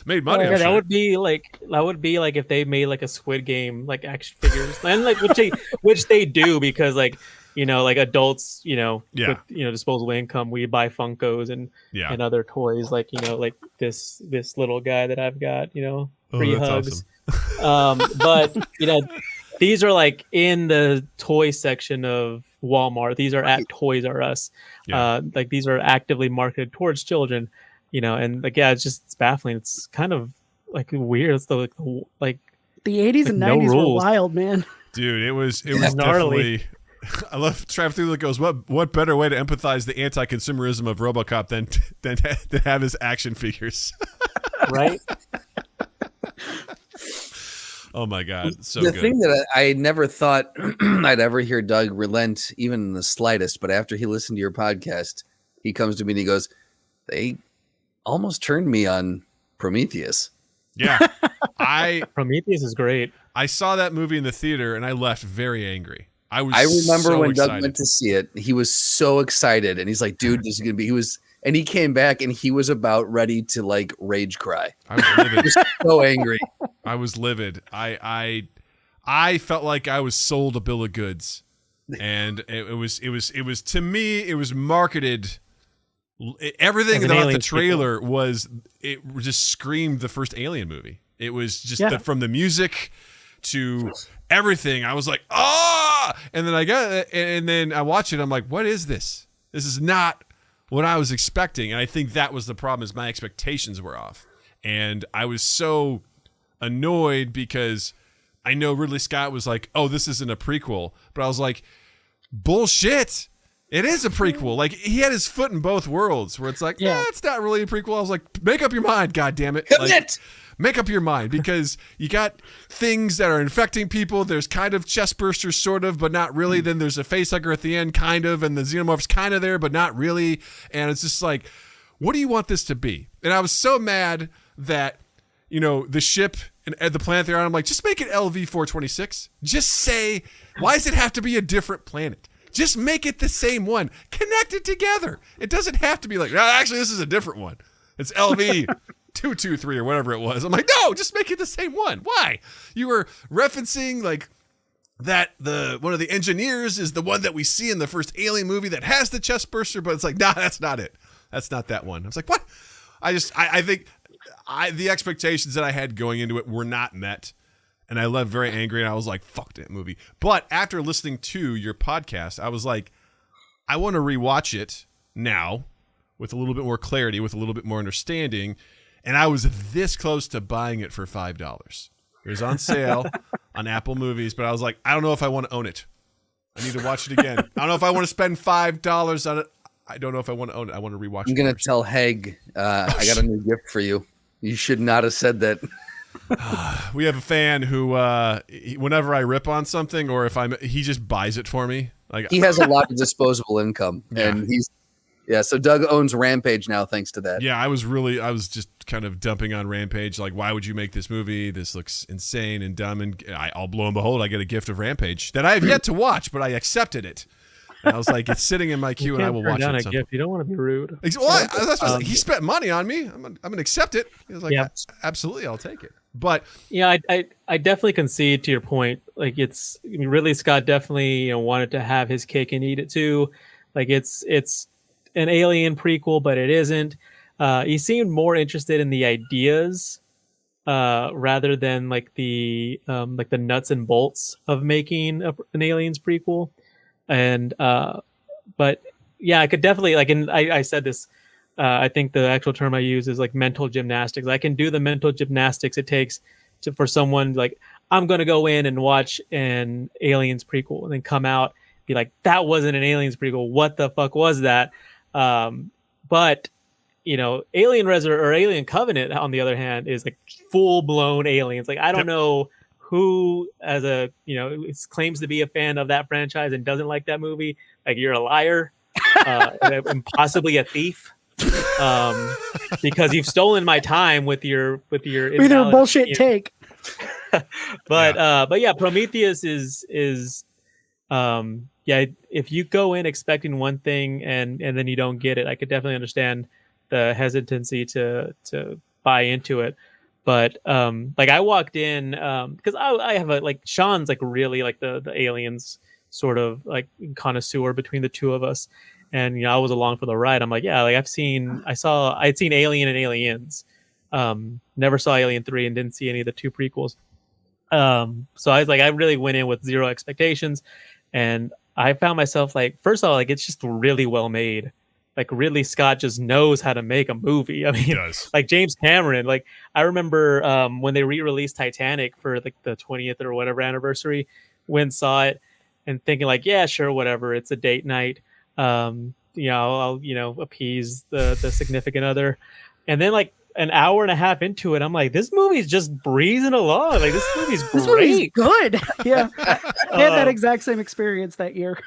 Made money.
Yeah, that would be like if they made like a Squid Game like action figures, and like which they do, because like like adults with disposable income, we buy Funkos and other toys, like like this little guy that I've got, free hugs. Awesome. But these are like in the toy section of Walmart. These are at Toys R Us. Like these are actively marketed towards children. And like, it's baffling. It's kind of like weird. It's the like
the 80s and 90s were wild, man.
Dude, it was definitely. I love Trav Thule that goes, what better way to empathize the anti-consumerism of RoboCop than to have his action figures,
right?
Oh my God, so
the
good.
Thing that I never thought I'd ever hear Doug relent even in the slightest, but after he listened to your podcast, he comes to me and he goes, "They almost turned me on Prometheus."
Yeah.
Prometheus is great.
I saw that movie in the theater and I left very angry. I
remember
so
when
excited.
Doug went to see it, he was so excited and he's like, dude, this is going to be, and he came back and he was about ready to like rage cry.
I was livid.
He was so angry.
I was livid. I felt like I was sold a bill of goods, and it was to me, it was marketed. Everything about the trailer just screamed the first Alien movie. It was just from the music to everything. I was like, and then then I watch it. I'm like, what is this? This is not what I was expecting. And I think that was the problem, is my expectations were off. And I was so annoyed because I know Ridley Scott was like, oh, this isn't a prequel. But I was like, bullshit. It is a prequel. Like, he had his foot in both worlds, where it's like, it's not really a prequel. I was like, make up your mind, God damn it.
Commit!
Make up your mind, because you got things that are infecting people. There's kind of chest bursters, sort of, but not really. Then there's a facehugger at the end, kind of, and the xenomorph's kind of there, but not really. And it's just like, what do you want this to be? And I was so mad that, the ship and the planet they're on, I'm like, just make it LV-426. Just say, why does it have to be a different planet? Just make it the same one. Connect it together. It doesn't have to be like, actually, this is a different one. It's LV-223 or whatever it was. I'm like, no, just make it the same one. Why? You were referencing like that one of the engineers is the one that we see in the first Alien movie that has the chest burster, but it's like, nah, that's not it. That's not that one. I was like, what? I think the expectations that I had going into it were not met. And I left very angry, and I was like, fuck that movie. But after listening to your podcast, I was like, I want to rewatch it now with a little bit more clarity, with a little bit more understanding. And I was this close to buying it for $5. It was on sale on Apple Movies, but I was like, I don't know if I want to own it. I need to watch it again. I don't know if I want to spend $5 on it. I don't know if I want to own it. I want to rewatch it.
I'm going to tell Haig, I got a new gift for you. You should not have said that.
We have a fan who, whenever I rip on something, or if he just buys it for me. Like,
he has a lot of disposable income, and so Doug owns Rampage now, thanks to that.
Yeah, I was just kind of dumping on Rampage. Like, why would you make this movie? This looks insane and dumb. And I'll blow and behold, I get a gift of Rampage that I have yet to watch, but I accepted it. And I was like, it's sitting in my queue, and I will watch it.
Gift. You don't want to be rude.
Well, that's what he spent money on me. I'm gonna accept it. He was like, absolutely, I'll take it. But
I definitely concede to your point. Like, Ridley Scott definitely wanted to have his cake and eat it too. Like it's an Alien prequel, but it isn't. He seemed more interested in the ideas rather than like the nuts and bolts of making an Aliens prequel. And but yeah, I could definitely I said this. I think the actual term I use is like mental gymnastics. I can do the mental gymnastics it takes for someone like, I'm going to go in and watch an Aliens prequel and then come out, be like, that wasn't an Aliens prequel. What the fuck was that? But Alien Covenant, on the other hand, is like full blown aliens. Like, I don't know who, claims to be a fan of that franchise and doesn't like that movie. Like, you're a liar, and possibly a thief, because you've stolen my time with your
bullshit take.
But yeah, Prometheus is if you go in expecting one thing and then you don't get it, I could definitely understand the hesitancy to buy into it. But I walked in because I have Sean's like really like the aliens sort of like connoisseur between the two of us, and I was along for the ride. I'm like, yeah, like I'd seen Alien and Aliens, never saw Alien 3 and didn't see any of the two prequels. So I was like, I really went in with zero expectations, and I found myself like, first of all, like it's just really well made. Like Ridley Scott just knows how to make a movie. I mean, like James Cameron, like I remember when they re-released Titanic for like the 20th or whatever anniversary, went saw it and thinking like, yeah, sure, whatever. It's a date night. I'll appease the significant other. And then like an hour and a half into it, I'm like, this movie's just breezing along. Like this movie's great.
This movie's good. Yeah. I had that exact same experience that year.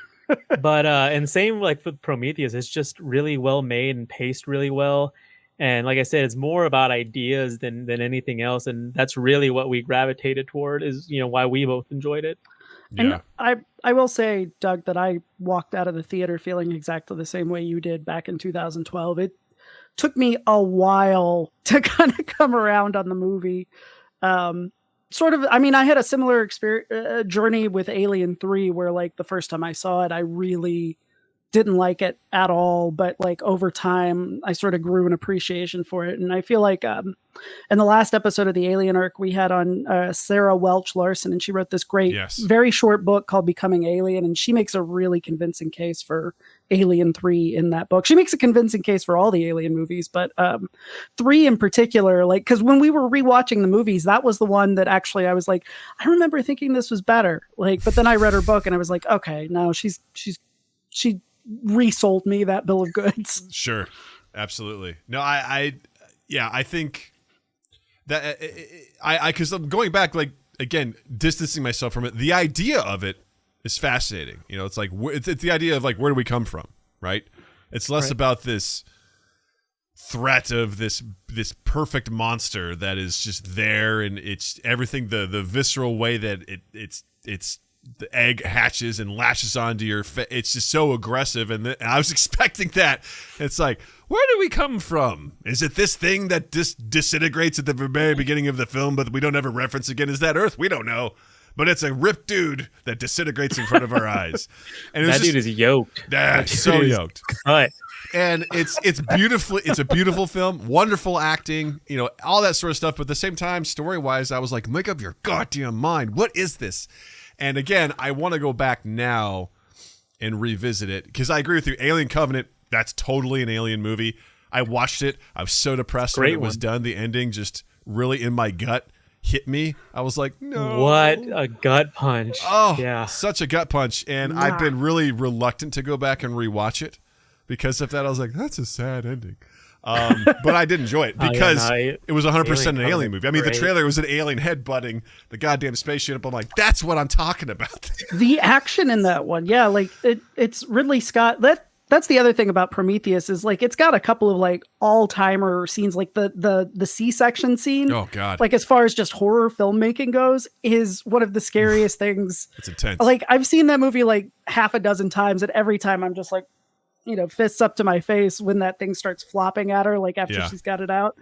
But and same like with Prometheus, it's just really well made and paced really well. And like I said, it's more about ideas than anything else. And that's really what we gravitated toward, is why we both enjoyed it.
Yeah. And I will say, Doug, that I walked out of the theater feeling exactly the same way you did back in 2012. It took me a while to kind of come around on the movie. I had a similar journey with Alien 3, where like the first time I saw it, I really didn't like it at all. But like over time, I sort of grew an appreciation for it. And I feel like in the last episode of the Alien arc, we had on Sarah Welch Larson, and she wrote this great, very short book called Becoming Alien. And she makes a really convincing case for Alien 3 in that book. She makes a convincing case for all the Alien movies, but 3 in particular, like, because when we were rewatching the movies, that was the one that actually I was like, I remember thinking this was better. Like, but then I read her book and I was like, okay, no, she resold me that bill of goods.
Sure. Absolutely. No, I think that because I'm going back, like, again, distancing myself from it, the idea of it is fascinating. It's like, it's the idea of like, where do we come from? Right. It's less about this threat of this perfect monster that is just there. And it's everything, the visceral way that it's the egg hatches and lashes onto your face. It's just so aggressive. And I was expecting that. It's like, where do we come from? Is it this thing that disintegrates at the very beginning of the film, but we don't ever reference again? Is that Earth? We don't know. But it's a ripped dude that disintegrates in front of our eyes. And
that dude is yoked.
Yeah, so yoked.
Cut.
And it's beautifully, it's a beautiful film, wonderful acting, all that sort of stuff. But at the same time, story-wise, I was like, make up your goddamn mind. What is this? And again, I want to go back now and revisit it, because I agree with you. Alien Covenant, that's totally an Alien movie. I watched it. I was so depressed when it was done. The ending just really in my gut hit me. I was like, no.
What a gut punch.
Oh, yeah. Such a gut punch. And I've been really reluctant to go back and rewatch it because of that. I was like, that's a sad ending. But I did enjoy it because it was 100% an Alien movie. I mean, the trailer was an alien headbutting the goddamn spaceship. I'm like, that's what I'm talking about.
The action in that one. Yeah. Like it's Ridley Scott. That's the other thing about Prometheus, is like, it's got a couple of like all-timer scenes, like the C-section scene.
Oh God.
Like, as far as just horror filmmaking goes, is one of the scariest things.
It's intense.
Like, I've seen that movie like half a dozen times, and every time I'm just like, fists up to my face when that thing starts flopping at her, like after she's got it out.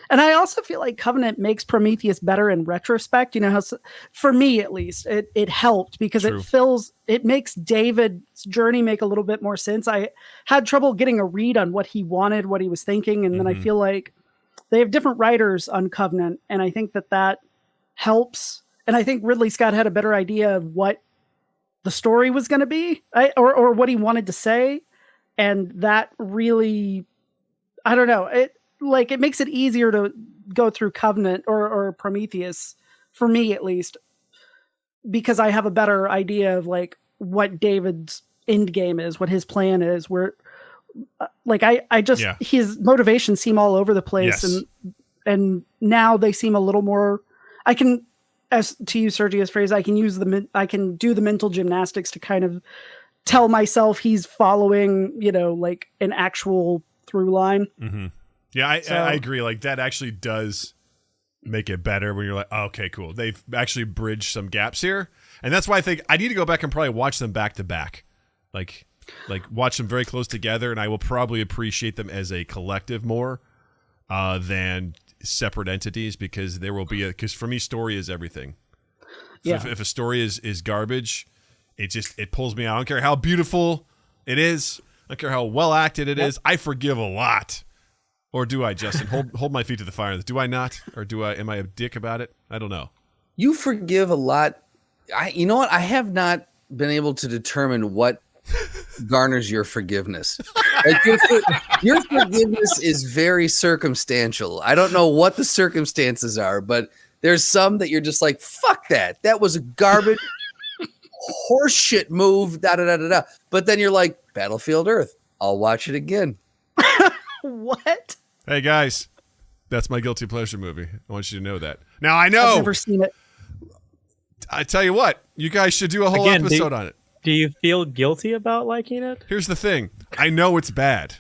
And I also feel like Covenant makes Prometheus better in retrospect. You know how, for me at least, it helped because
True.
it makes David's journey make a little bit more sense. I had trouble getting a read on what he wanted, what he was thinking, and then I feel like they have different writers on Covenant, and I think that helps. And I think Ridley Scott had a better idea of what the story was going to be, or what he wanted to say, and that really, I don't know, it makes it easier to go through Covenant or Prometheus, for me at least, because I have a better idea of like what David's end game is, what his plan is, where his motivations seem all over the place.
Yes.
And now they seem a little more, I can, as to use Sergio's phrase, I can do the mental gymnastics to kind of tell myself he's following, like an actual through line.
Mm-hmm. Yeah, I agree. Like that actually does make it better when you're like, oh, okay, cool. They've actually bridged some gaps here. And that's why I think I need to go back and probably watch them back to back. Like watch them very close together, and I will probably appreciate them as a collective more than separate entities, because there will be because for me, story is everything.
Yeah.
If a story is garbage, it pulls me out. I don't care how beautiful it is. I don't care how well acted it is. I forgive a lot. Or do I, Justin? Hold my feet to the fire. Do I not? Or am I a dick about it? I don't know.
You forgive a lot. You know what? I have not been able to determine what garners your forgiveness. Like your forgiveness is very circumstantial. I don't know what the circumstances are, but there's some that you're just like, fuck that. That was a garbage horseshit move. Da da da da da. But then you're like, Battlefield Earth. I'll watch it again.
What?
Hey guys, that's my guilty pleasure movie. I want you to know that. Now I know.
I've never seen it.
I tell you what, you guys should do a whole episode on it.
Do you feel guilty about liking it?
Here's the thing. I know it's bad.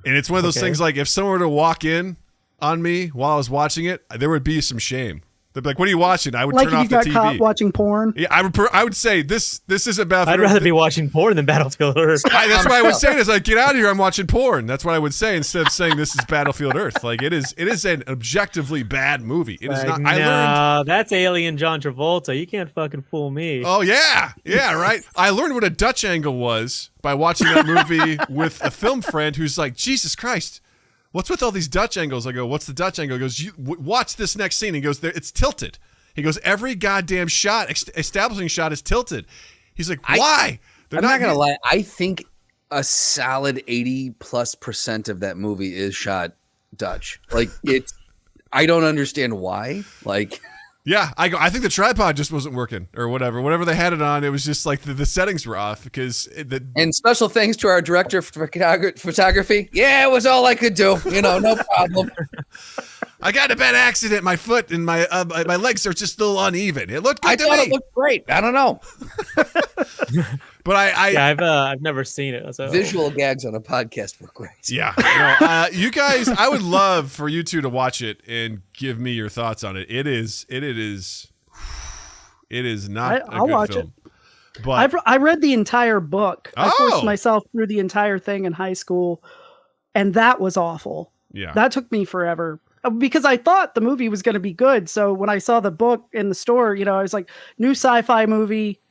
And it's one of those things like if someone were to walk in on me while I was watching it, there would be some shame. They'd be like, what are you watching? I would turn off the TV. Like you got caught
watching porn?
Yeah, I would say this isn't Battlefield
Earth. I'd rather be watching porn than Battlefield Earth.
That's what I would say is like, get out of here, I'm watching porn. That's what I would say instead of saying this is Battlefield Earth. Like it is an objectively bad movie. It is not.
That's Alien John Travolta. You can't fucking fool me.
Oh yeah, right. I learned what a Dutch angle was by watching that movie with a film friend who's like, Jesus Christ. What's with all these Dutch angles? I go, what's the Dutch angle? He goes, watch this next scene. He goes, it's tilted. He goes, every goddamn shot, establishing shot is tilted. He's like, why?
I'm not going to lie. I think a solid 80+% of that movie is shot Dutch. Like I don't understand why. Like,
yeah, I think the tripod just wasn't working or whatever. Whatever they had it on, it was just like the settings were off because.
And special thanks to our director of photography. Yeah, it was all I could do. No problem.
I got in a bad accident. My foot and my legs are just a little uneven. It looked good to me.
I thought it looked great. I don't know.
But
I've never seen it. So.
Visual gags on a podcast were great.
Yeah. No, you guys, I would love for you two to watch it and give me your thoughts on it. It is not
I'll
a good
watch
film.
It.
But
I read the entire book. I forced myself through the entire thing in high school, and that was awful.
Yeah.
That took me forever. Because I thought the movie was going to be good. So when I saw the book in the store, I was like, new sci-fi movie.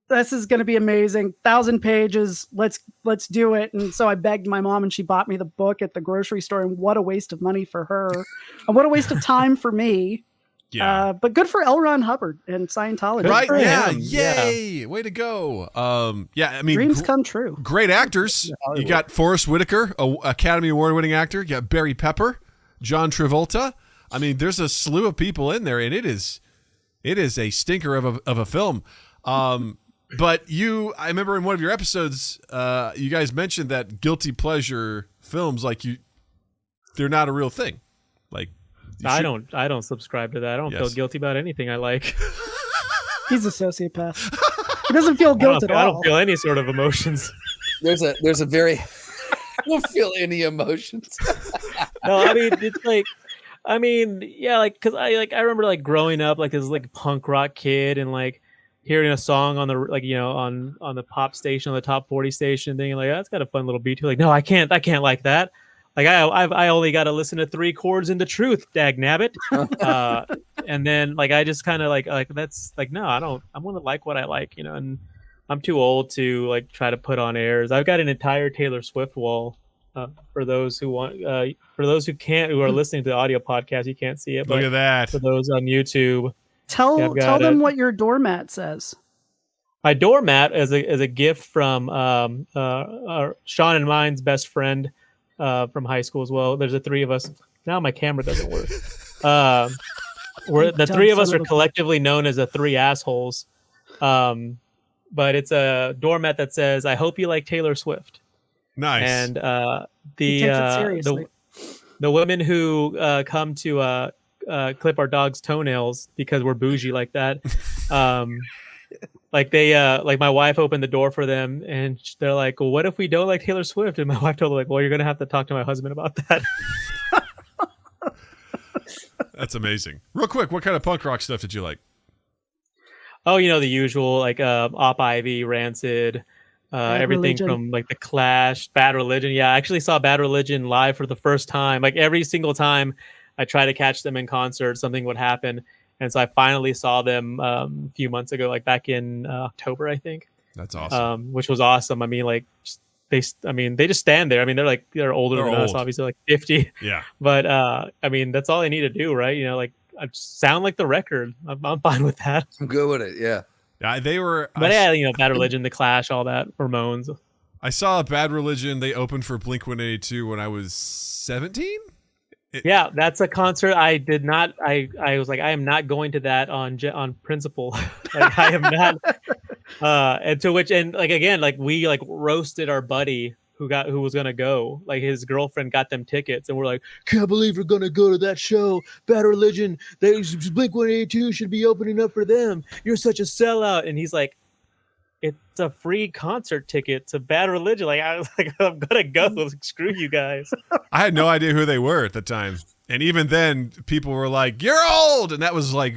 This is going to be amazing. 1,000 pages. Let's do it. And so I begged my mom and she bought me the book at the grocery store. And what a waste of money for her. And what a waste of time for me.
Yeah.
But good for L. Ron Hubbard and Scientology.
Right? Yeah.
him.
Yay. Yeah. Way to go. Yeah. I mean,
dreams come true.
Great actors. You got Forrest Whitaker, Academy Award winning actor. You got Barry Pepper. John Travolta. I mean, there's a slew of people in there, and it is a stinker of a film. But I remember in one of your episodes, you guys mentioned that guilty pleasure films, like they're not a real thing. Like
I don't subscribe to that. I don't feel guilty about anything I like.
He's a sociopath. He doesn't feel guilt at all.
I don't feel any sort of emotions.
There's a very. I don't feel any emotions.
No, I mean it's like, yeah, like because I remember like growing up like as like a punk rock kid and like hearing a song on the on the pop station, on the top 40 station, thinking like that's got a fun little beat to it. Like no, I can't like that. like I only got to listen to 3 chords into Truth, dag nabbit. And then like I just kind of like that's like no, I want to like what I like, you know. And I'm too old to like try to put on airs. I've got an entire Taylor Swift wall. For those who want, for those who are listening to the audio podcast, you can't see it. But
look at that.
For those on YouTube,
Tell them what your doormat says.
My doormat is a gift from Shaun and mine's best friend from high school as well. There's the 3 of us. Now my camera doesn't work. The 3 of us are collectively known as the 3 assholes. But it's a doormat that says, "I hope you like Taylor Swift."
Nice.
And the women who come to clip our dog's toenails because we're bougie like that, like they like my wife opened the door for them, and they're like, "Well, what if we don't like Taylor Swift?" And my wife told them, like, "Well, you're gonna have to talk to my husband about that."
That's amazing. Real quick, what kind of punk rock stuff did you like?
Oh, you know, the usual, like Op Ivy, Rancid, everything
Religion.
from like The Clash, Bad Religion. Yeah, I actually saw Bad Religion live for the first time. Like every single time I try to catch them in concert, something would happen. And so I finally saw them a few months ago, like back in October, I think.
That's awesome.
Which was awesome. I mean, like they just stand there. I mean, they're older than us, obviously, like 50.
Yeah.
But I mean, that's all they need to do, right? You know, like I sound like the record. I'm fine with that.
I'm good with it. Yeah.
Yeah, they were.
But yeah, you know, Bad Religion, The Clash, all that, Ramones.
I saw Bad Religion. They opened for Blink-182 when I was 17.
Yeah, that's a concert I did not. I was like, I am not going to that on principle. Like I am not. And to which, and like again, like we like roasted our buddy who was gonna go. Like his girlfriend got them tickets, and we're like, can't believe you're gonna go to that show. Bad Religion, Blink-182 should be opening up for them. You're such a sellout. And he's like, it's a free concert ticket to Bad Religion. Like I was like, I'm gonna go. Like, screw you guys.
I had no idea who they were at the time, and even then, people were like, "You're old," and that was like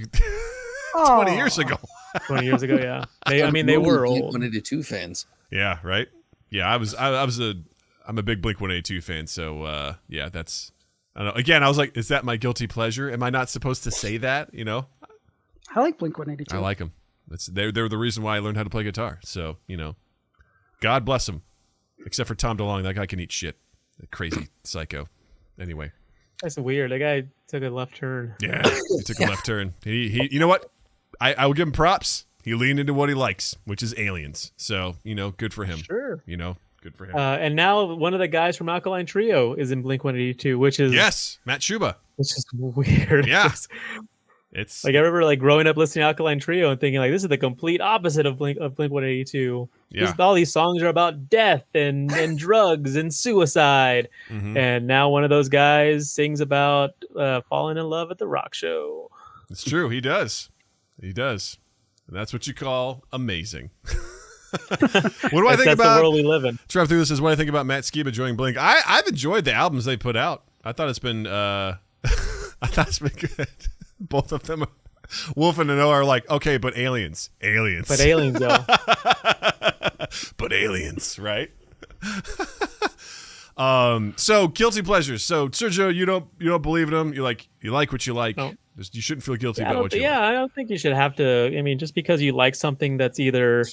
20 years ago.
20 years ago, yeah. They were old.
Blink-182 fans.
Yeah, right. Yeah, I'm a big Blink-182 fan, so yeah, that's. I don't know. Again, I was like, is that my guilty pleasure? Am I not supposed to say that? You know,
I like Blink-182.
I like them. They're the reason why I learned how to play guitar. So, you know, God bless them. Except for Tom DeLonge. That guy can eat shit. A crazy psycho. Anyway.
That's weird. That guy took a left turn.
Yeah, he took a left turn. He you know what? I will give him props. He leaned into what he likes, which is aliens. So, you know, good for him.
Sure.
You know, good for him.
And now one of the guys from Alkaline Trio is in Blink-182, which is...
Yes, Matt Schuba.
Which is weird.
Yeah. It's
like I remember like growing up listening to Alkaline Trio and thinking like this is the complete opposite of Blink-182.
Yeah.
All these songs are about death and drugs and suicide.
Mm-hmm.
And now one of those guys sings about falling in love at the rock show.
It's true. He does. He does. And that's what you call amazing. What do I think about
the world we live in?
Trev through this is what I think about Matt Skiba joining Blink. I've enjoyed the albums they put out. I thought it's been good. Both of them, Wolf and Noah, are like, okay, but aliens.
But aliens, though.
But aliens, right? So guilty pleasures. So Sergio, you don't believe in them. You like what you like.
No.
You shouldn't feel guilty about what you like.
I don't think you should have to. I mean, just because you like something that's either,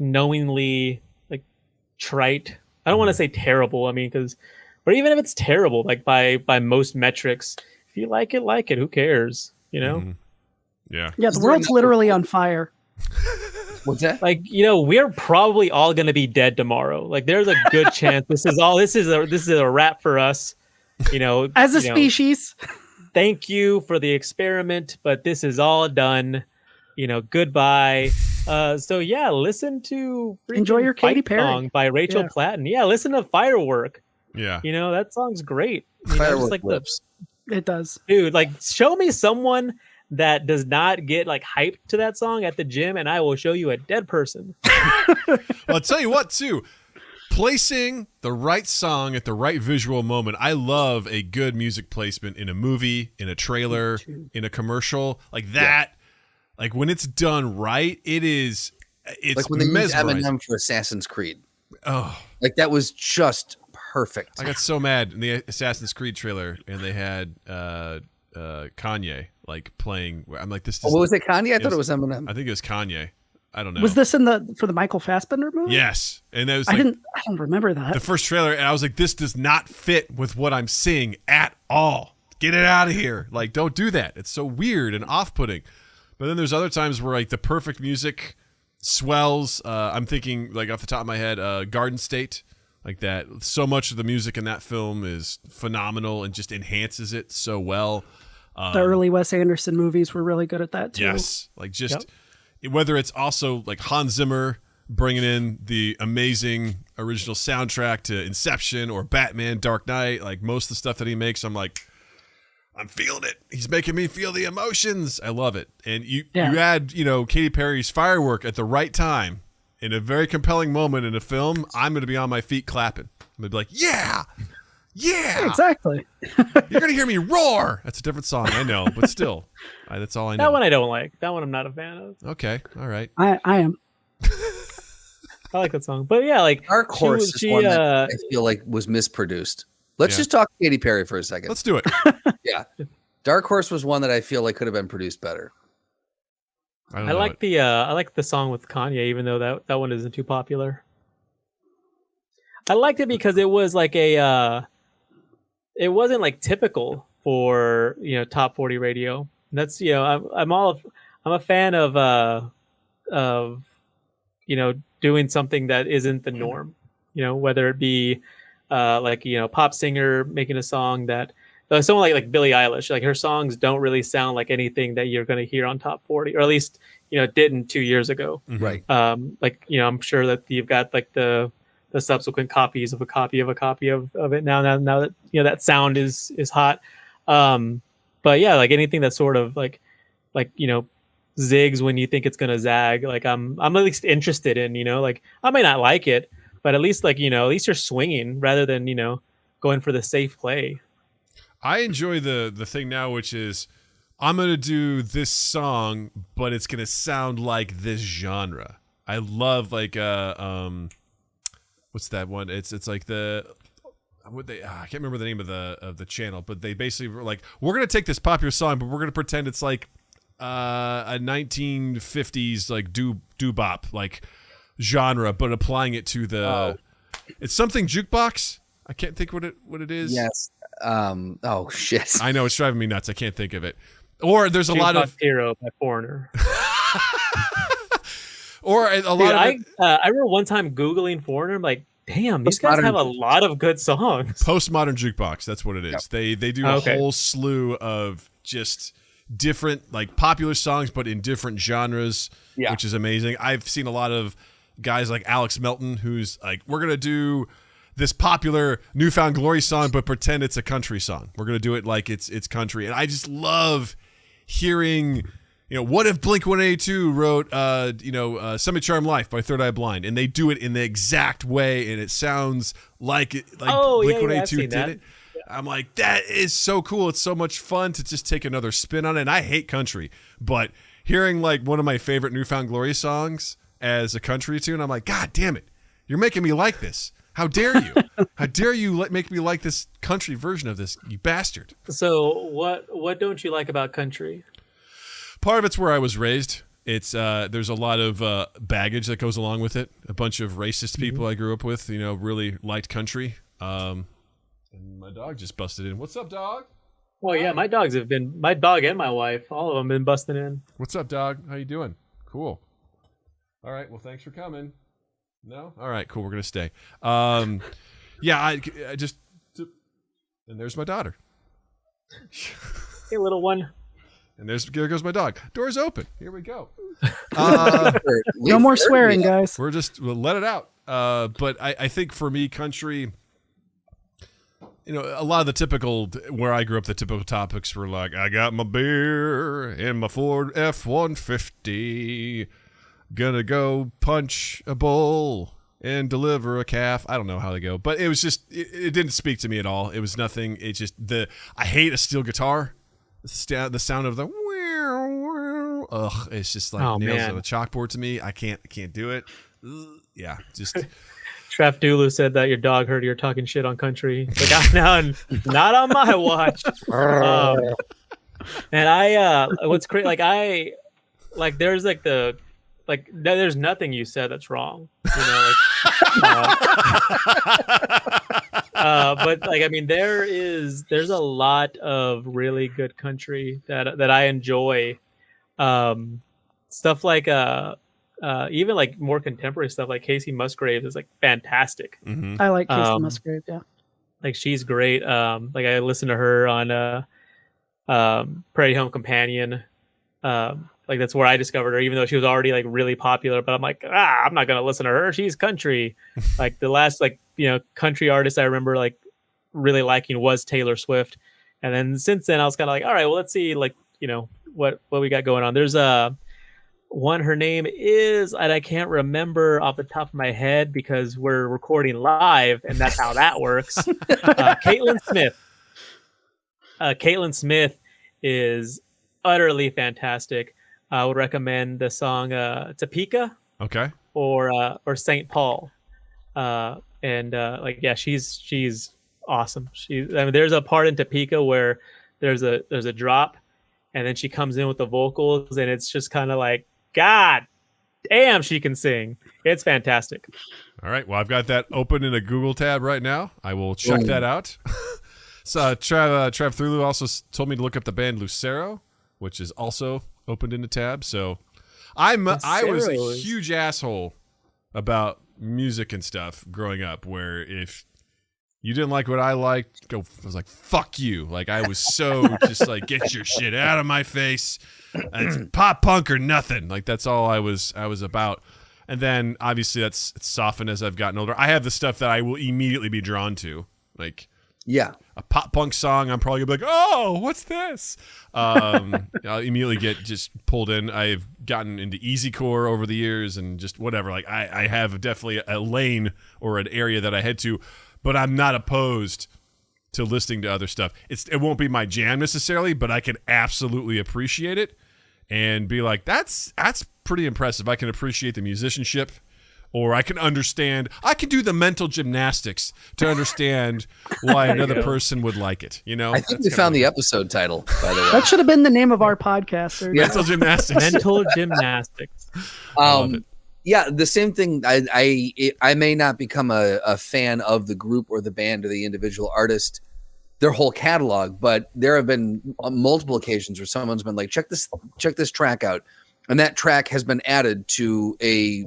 knowingly like trite. I don't want to say terrible. I mean, but even if it's terrible, like by most metrics, if you like it, who cares? You know?
Mm-hmm. Yeah.
Yeah, the world's literally on fire.
What's that?
Like, we're probably all going to be dead tomorrow. Like, there's a good chance this is a wrap for us.
As a species.
Thank you for the experiment, but this is all done. Goodbye. So yeah, listen to
Enjoy Your Katy Perry
song by Rachel Platten. Yeah, listen to Firework.
Yeah.
That song's great.
Firework lips.
It does.
Dude, like show me someone that does not get like hyped to that song at the gym and I will show you a dead person.
Well, I'll tell you what too. Placing the right song at the right visual moment. I love a good music placement in a movie, in a trailer, in a commercial like that. Yeah. Like when it's done right, it's
like when they use
mesmerizing.
Eminem for Assassin's Creed.
Oh,
Like that was just perfect.
I got so mad in the Assassin's Creed trailer, and they had Kanye like playing. I'm like, this.
What was it, Kanye? I thought it was Eminem.
I think it was Kanye. I don't know.
Was this for the Michael Fassbender movie?
Yes, and it was. Like,
I don't remember that.
the first trailer, and I was like, this does not fit with what I'm seeing at all. Get it out of here! Like, don't do that. It's so weird and off-putting. But then there's other times where like the perfect music swells. I'm thinking like off the top of my head, Garden State. Like that, so much of the music in that film is phenomenal and just enhances it so well.
The early Wes Anderson movies were really good at that too.
Yes, like just whether it's also like Hans Zimmer bringing in the amazing original soundtrack to Inception or Batman, Dark Knight, like most of the stuff that he makes, I'm like, I'm feeling it. He's making me feel the emotions. I love it. And you add, Katy Perry's Firework at the right time. In a very compelling moment in a film, I'm going to be on my feet clapping. I'm going to be like, yeah,
exactly.
You're going to hear me roar. That's a different song, I know, but still, that's all I know.
That one I don't like. That one I'm not a fan of.
Okay, all right.
I am.
I like that song. But yeah, like
Dark Horse is one that I feel like was misproduced. Let's just talk Katy Perry for a second.
Let's do it.
Yeah. Dark Horse was one that I feel like could have been produced better.
I like the song with Kanye, even though that one isn't too popular. I liked it because it was like it wasn't like typical for top 40 radio. That's I'm a fan of doing something that isn't the norm. Whether it be pop singer making a song that. Someone like Billie Eilish, like her songs don't really sound like anything that you're going to hear on top 40, or at least didn't 2 years ago.
Right.
I'm sure that you've got like the subsequent copies of a copy of it now that that sound is hot. But yeah, like anything that's sort of like zigs when you think it's going to zag. Like I'm at least interested in. Like I might not like it, but at least at least you're swinging rather than going for the safe play.
I enjoy the thing now, which is I'm going to do this song, but it's going to sound like this genre. I love like what's that one? It's like I can't remember the name of the channel, but they basically were like, we're going to take this popular song, but we're going to pretend it's like a 1950s like doo-bop like genre, but applying it to it's something jukebox. I can't think what it is.
Yes. Oh shit!
I know, it's driving me nuts. I can't think of it. Or there's a lot of
Hero by Foreigner.
Or a lot of.
I remember one time Googling Foreigner. I'm like, damn, these guys have a lot of good songs.
Postmodern jukebox. That's what it is. Yep. They do a whole slew of just different like popular songs, but in different genres, which is amazing. I've seen a lot of guys like Alex Melton, who's like, we're gonna do this popular Newfound Glory song, but pretend it's a country song. We're going to do it like it's country. And I just love hearing, what if Blink-182 wrote, Semi-Charmed Life by Third Eye Blind, and they do it in the exact way, and it sounds like Blink-182 did it. Yeah. I'm like, that is so cool. It's so much fun to just take another spin on it. And I hate country, but hearing like one of my favorite Newfound Glory songs as a country tune, I'm like, God damn it. You're making me like this. How dare you? How dare you make me like this country version of this, you bastard?
So what don't you like about country?
Part of it's where I was raised. It's there's a lot of baggage that goes along with it. A bunch of racist people I grew up with, really liked country. And my dog just busted in. What's up, dog?
Well, yeah, my dog and my wife, all of them been busting in.
What's up, dog? How you doing? Cool. All right. Well, thanks for coming. No? All right, cool. We're going to stay. I just... And there's my daughter.
Hey, little one.
And there goes my dog. Door's open. Here we go.
No more swearing, guys.
We'll let it out. But I think for me, country... a lot of the typical... Where I grew up, the typical topics were like, I got my beer in my Ford F-150... Gonna go punch a bull and deliver a calf. I don't know how they go, but it was just it didn't speak to me at all. It was nothing. It just I hate a steel guitar. The sound of the it's just like nails on a chalkboard to me. I can't do it. Yeah, just
Traf Dulu said that your dog heard you're talking shit on country. Like, no, not on my watch. And what's great, there's there's nothing you said that's wrong. But there's a lot of really good country that I enjoy. Stuff like even like more contemporary stuff like Casey Musgraves is like fantastic.
Mm-hmm.
I like Casey Musgraves, yeah.
Like she's great. Like I listened to her on Prairie Home Companion. Like that's where I discovered her, even though she was already like really popular. But I'm like, I'm not gonna listen to her. She's country. Like the last country artist I remember like really liking was Taylor Swift. And then since then I was kind of like, all right, well let's see what we got going on. There's one, her name is, and I can't remember off the top of my head because we're recording live and that's how that works. Kaitlyn Smith. Kaitlyn Smith is utterly fantastic. I would recommend the song Topeka.
Okay.
Or St. Paul. She's awesome. There's a part in Topeka where there's a drop and then she comes in with the vocals and it's just kind of like, God damn, she can sing. It's fantastic.
All right. Well, I've got that open in a Google tab right now. I will check that out. So Trav Thurlu also told me to look up the band Lucero, which is also opened in a tab. So I was a huge asshole about music and stuff growing up, where if you didn't like what I liked, I was like, fuck you. Like I was so just like, get your shit out of my face. It's pop punk or nothing. Like that's all I was about. And then obviously it's softened as I've gotten older. I have the stuff that I will immediately be drawn to. Like a pop punk song, I'm probably gonna be like, oh, what's this? I'll immediately get just pulled in. I've gotten into easycore over the years and just whatever. Like I have definitely a lane or an area that I head to, but I'm not opposed to listening to other stuff. It won't be my jam necessarily, but I can absolutely appreciate it and be like, that's pretty impressive. I can appreciate the musicianship, or I can do the mental gymnastics to understand why another person would like it.
I think we found the episode title, by the way.
That should have been the name of our podcast.
Mental gymnastics.
Mental gymnastics.
Yeah, the same thing. I may not become a fan of the group or the band or the individual artist, their whole catalog, but there have been multiple occasions where someone's been like, check this track out, and that track has been added to a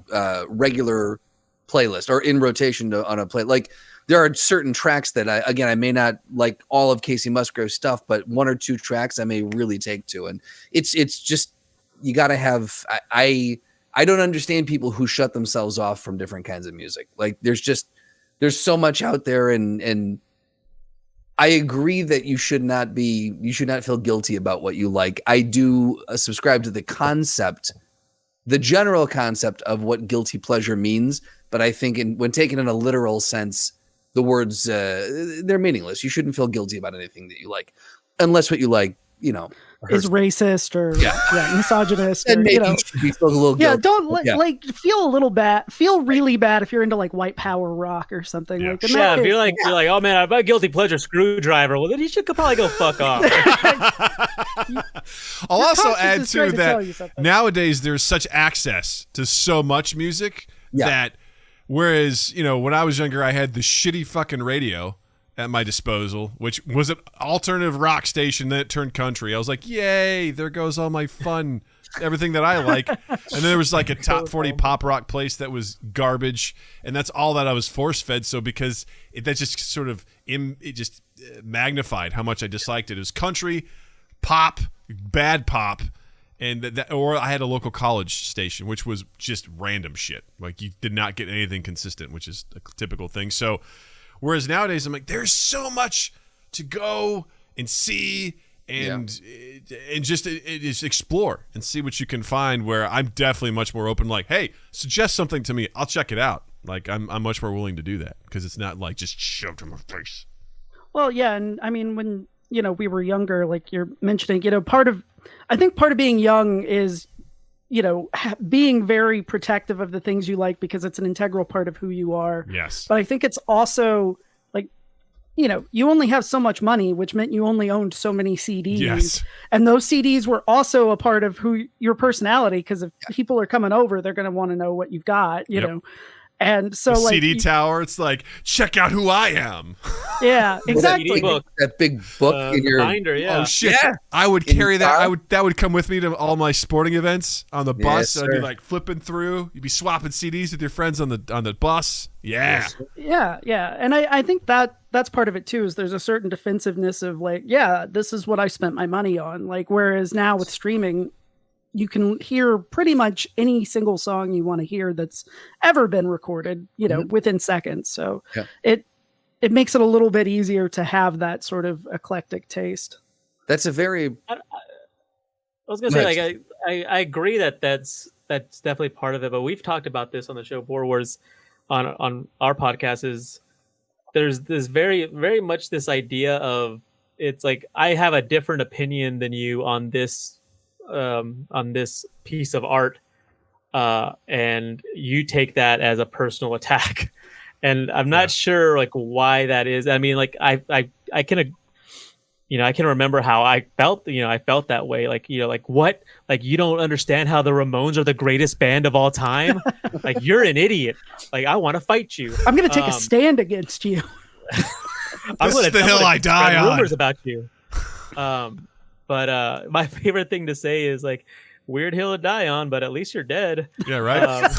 regular playlist or in rotation on a play. Like there are certain tracks that I may not like all of Casey Musgrave's stuff, but one or two tracks I may really take to, and it's just you got to have. I don't understand people who shut themselves off from different kinds of music. Like there's so much out there, and I agree that you should not feel guilty about what you like. I do subscribe to the general concept of what guilty pleasure means, but I think when taken in a literal sense, the words they're meaningless. You shouldn't feel guilty about anything that you like, unless what you like,
is racist or misogynist.
And
or,
maybe you should be feel a little guilty.
Don't feel a little bad. Feel really bad if you're into like white power rock or something.
Yeah.
Like,
If you're like, oh man, I've got guilty pleasure Screwdriver. Well, then you should probably go fuck off.
I'll also add too that nowadays there's such access to so much music that whereas when I was younger I had the shitty fucking radio at my disposal, which was an alternative rock station, then it turned country. I was like, yay, there goes all my fun, everything that I like. And then there was like a top 40 pop rock place that was garbage, and that's all that I was force-fed. So because that just sort of magnified how much I disliked it. It was country, pop, bad pop, and or I had a local college station, which was just random shit. Like you did not get anything consistent, which is a typical thing. So whereas nowadays I'm like, there's so much to go and see and just explore and see what you can find, where I'm definitely much more open. Like, hey, suggest something to me, I'll check it out. Like I'm much more willing to do that because it's not like just shoved in my face.
Well, yeah, and I mean when we were younger, like you're mentioning, part of being young is being very protective of the things you like because it's an integral part of who you are.
Yes.
But I think it's also like, you only have so much money, which meant you only owned so many CDs.
Yes.
And those CDs were also a part of your personality, because if people are coming over, they're going to want to know what you've got, you know. And so
the
like
CD tower, it's like, check out who I am.
Yeah, exactly.
That big book in your
binder, yeah.
Oh shit!
Yeah.
I would carry that. That would come with me to all my sporting events on the bus.
Yes,
I'd be
sir.
like flipping through. You'd be swapping CDs with your friends on the bus. Yeah.
Yes. Yeah. And I think that's part of it too, is there's a certain defensiveness of like, yeah, this is what I spent my money on. Like, whereas now with streaming, you can hear pretty much any single song you want to hear that's ever been recorded, within seconds. So it makes it a little bit easier to have that sort of eclectic taste.
That's a very.
I was gonna say, like, I agree that's definitely part of it, but we've talked about this on the show before, whereas on our podcast is there's this very, very much this idea of, it's like, I have a different opinion than you on this piece of art, and you take that as a personal attack. And I'm not sure like why that is. I mean, like I can, I can remember how I felt, I felt that way. Like, like what, like, you don't understand how the Ramones are the greatest band of all time. Like, you're an idiot. Like, I want to fight you.
I'm going to take a stand against you.
This is the hill I die on.
Rumors about you. But my favorite thing to say is like, weird hill to die on, but at least you're dead.
Yeah, right.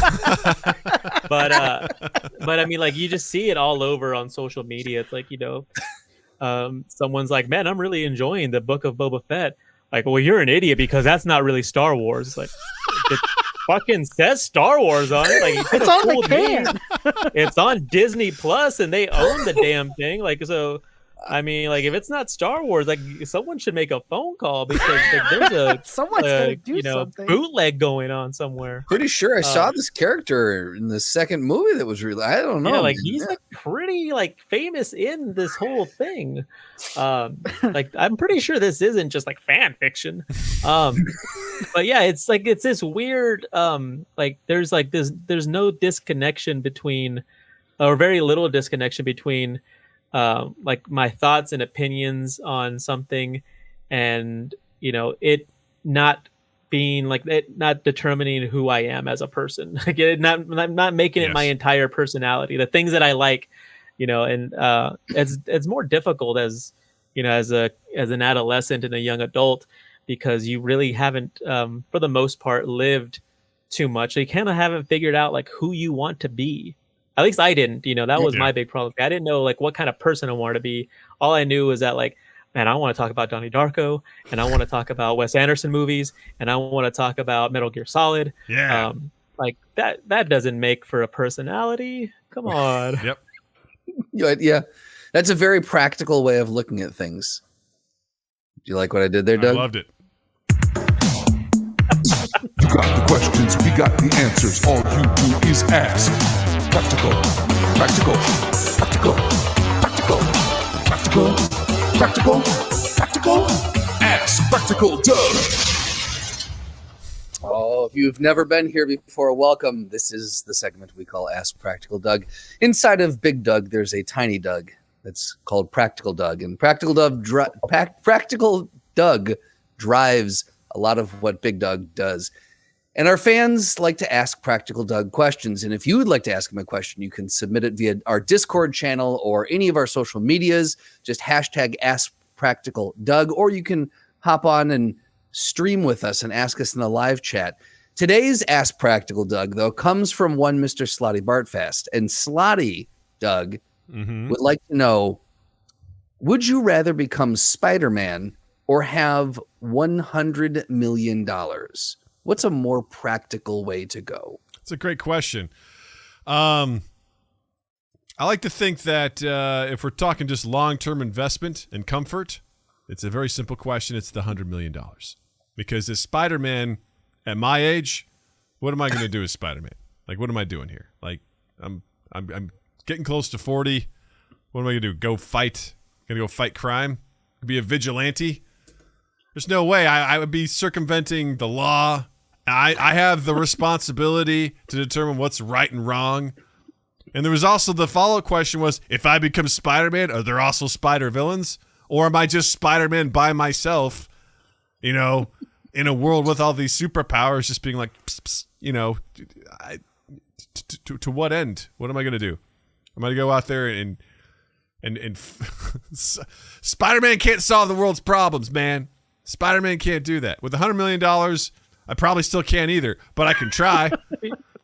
But I mean, like, you just see it all over on social media. It's like, someone's like, man, I'm really enjoying the Book of Boba Fett. Like, well, you're an idiot because that's not really Star Wars. It's like, it fucking says Star Wars on it. Like,
it's on the can.
It's on Disney Plus, and they own the damn thing. Like, so. I mean, like, if it's not Star Wars, like, someone should make a phone call, because like, there's a
someone's gonna do something.
bootleg going on somewhere.
Pretty sure I saw this character in the second movie that was really. I don't know.
Yeah, like, he's like pretty like famous in this whole thing. Like, I'm pretty sure this isn't just like fan fiction. But yeah, it's like, it's this weird like, there's no disconnection between, or very little disconnection between like my thoughts and opinions on something, and it not being like, it not determining who I am as a person. Like, I'm not making it my entire personality. The things that I like, and it's more difficult as as an adolescent and a young adult, because you really haven't for the most part lived too much. So you kind of haven't figured out like who you want to be. At least I didn't, that was my big problem. I didn't know like what kind of person I wanted to be. All I knew was that, like, man, I want to talk about Donnie Darko, and I want to talk about Wes Anderson movies, and I want to talk about Metal Gear Solid.
Yeah.
Like that doesn't make for a personality. Come on.
Yep.
Yeah. That's a very practical way of looking at things. Do you like what I did there, Doug?
I loved it.
You got the questions, we got the answers. All you do is ask. Practical, practical, practical, practical, practical, practical, practical. Ask Practical Doug.
Oh, if you've never been here before, welcome. This is the segment we call Ask Practical Doug. Inside of Big Doug, there's a tiny Doug that's called Practical Doug, and Practical Doug drives a lot of what Big Doug does. And our fans like to ask Practical Doug questions. And if you would like to ask him a question, you can submit it via our Discord channel or any of our social medias. Just hashtag Ask Practical Doug, or you can hop on and stream with us and ask us in the live chat. Today's Ask Practical Doug, though, comes from one Mr. Slotty Bartfast. And Slotty Doug would like to know, would you rather become Spider-Man or have $100 million? What's a more practical way to go?
It's a great question. I like to think that if we're talking just long-term investment and comfort, it's a very simple question. It's the $100 million. Because as Spider-Man at my age, what am I going to do as Spider-Man? Like, what am I doing here? Like, I'm getting close to 40. What am I going to do? Go fight? Going to go fight crime? Be a vigilante? There's no way. I would be circumventing the law I have the responsibility to determine what's right and wrong. And there was also the follow-up question was, if I become Spider-Man, are there also Spider villains? Or am I just Spider-Man by myself, you know, in a world with all these superpowers just being like, pss, pss, you know, to what end? What am I going to do? I'm going to go out there and Spider-Man can't solve the world's problems, man. Spider-Man can't do that. With $100 million, I probably still can't either, but I can try.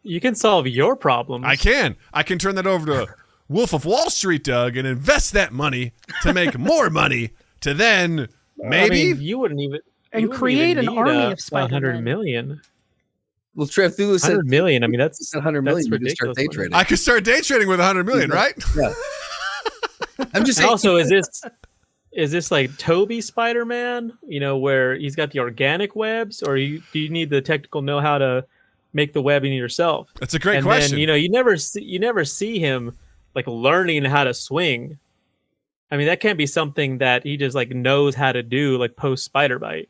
You can solve your problems.
I can. I can turn that over to Wolf of Wall Street, Doug, and invest that money to make more money to then maybe...
I mean, you wouldn't even...
And create an army of Spider-Man.
100 million.
Well, Trev Thulu said
100 million. I mean, that's
100 million.
That's
You can start
ridiculous
day
money.
trading.
I could start day trading with 100 million, right?
Yeah. I'm just
And
saying.
also, is this like Toby Spider-Man? You know, where he's got the organic webs, or do you need the technical know-how to make the webbing yourself?
That's a great
and
question.
Then, you know, you never see him like learning how to swing. I mean, that can't be something that he just like knows how to do, like post Spider Bite.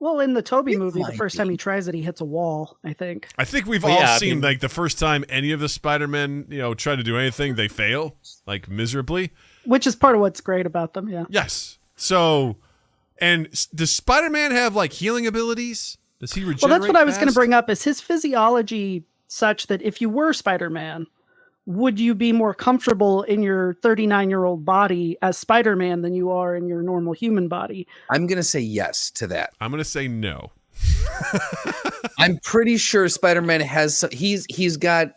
Well, in the Toby
It
movie, the
might
first time he tries it, he hits a wall, I think.
I think we've
Well,
all
yeah, I
seen
mean-
like the first time any of the Spider-Men, you know, try to do anything, they fail like miserably.
Which is part of what's great about them, yeah.
Yes. So, and does Spider-Man have like healing abilities? Does he regenerate?
Well, that's what I was going to
fast?
bring up. Is his physiology such that if you were Spider-Man, would you be more comfortable in your 39-year-old body as Spider-Man than you are in your normal human body?
I'm going to say yes to that.
I'm going to say no.
I'm pretty sure Spider-Man has he's got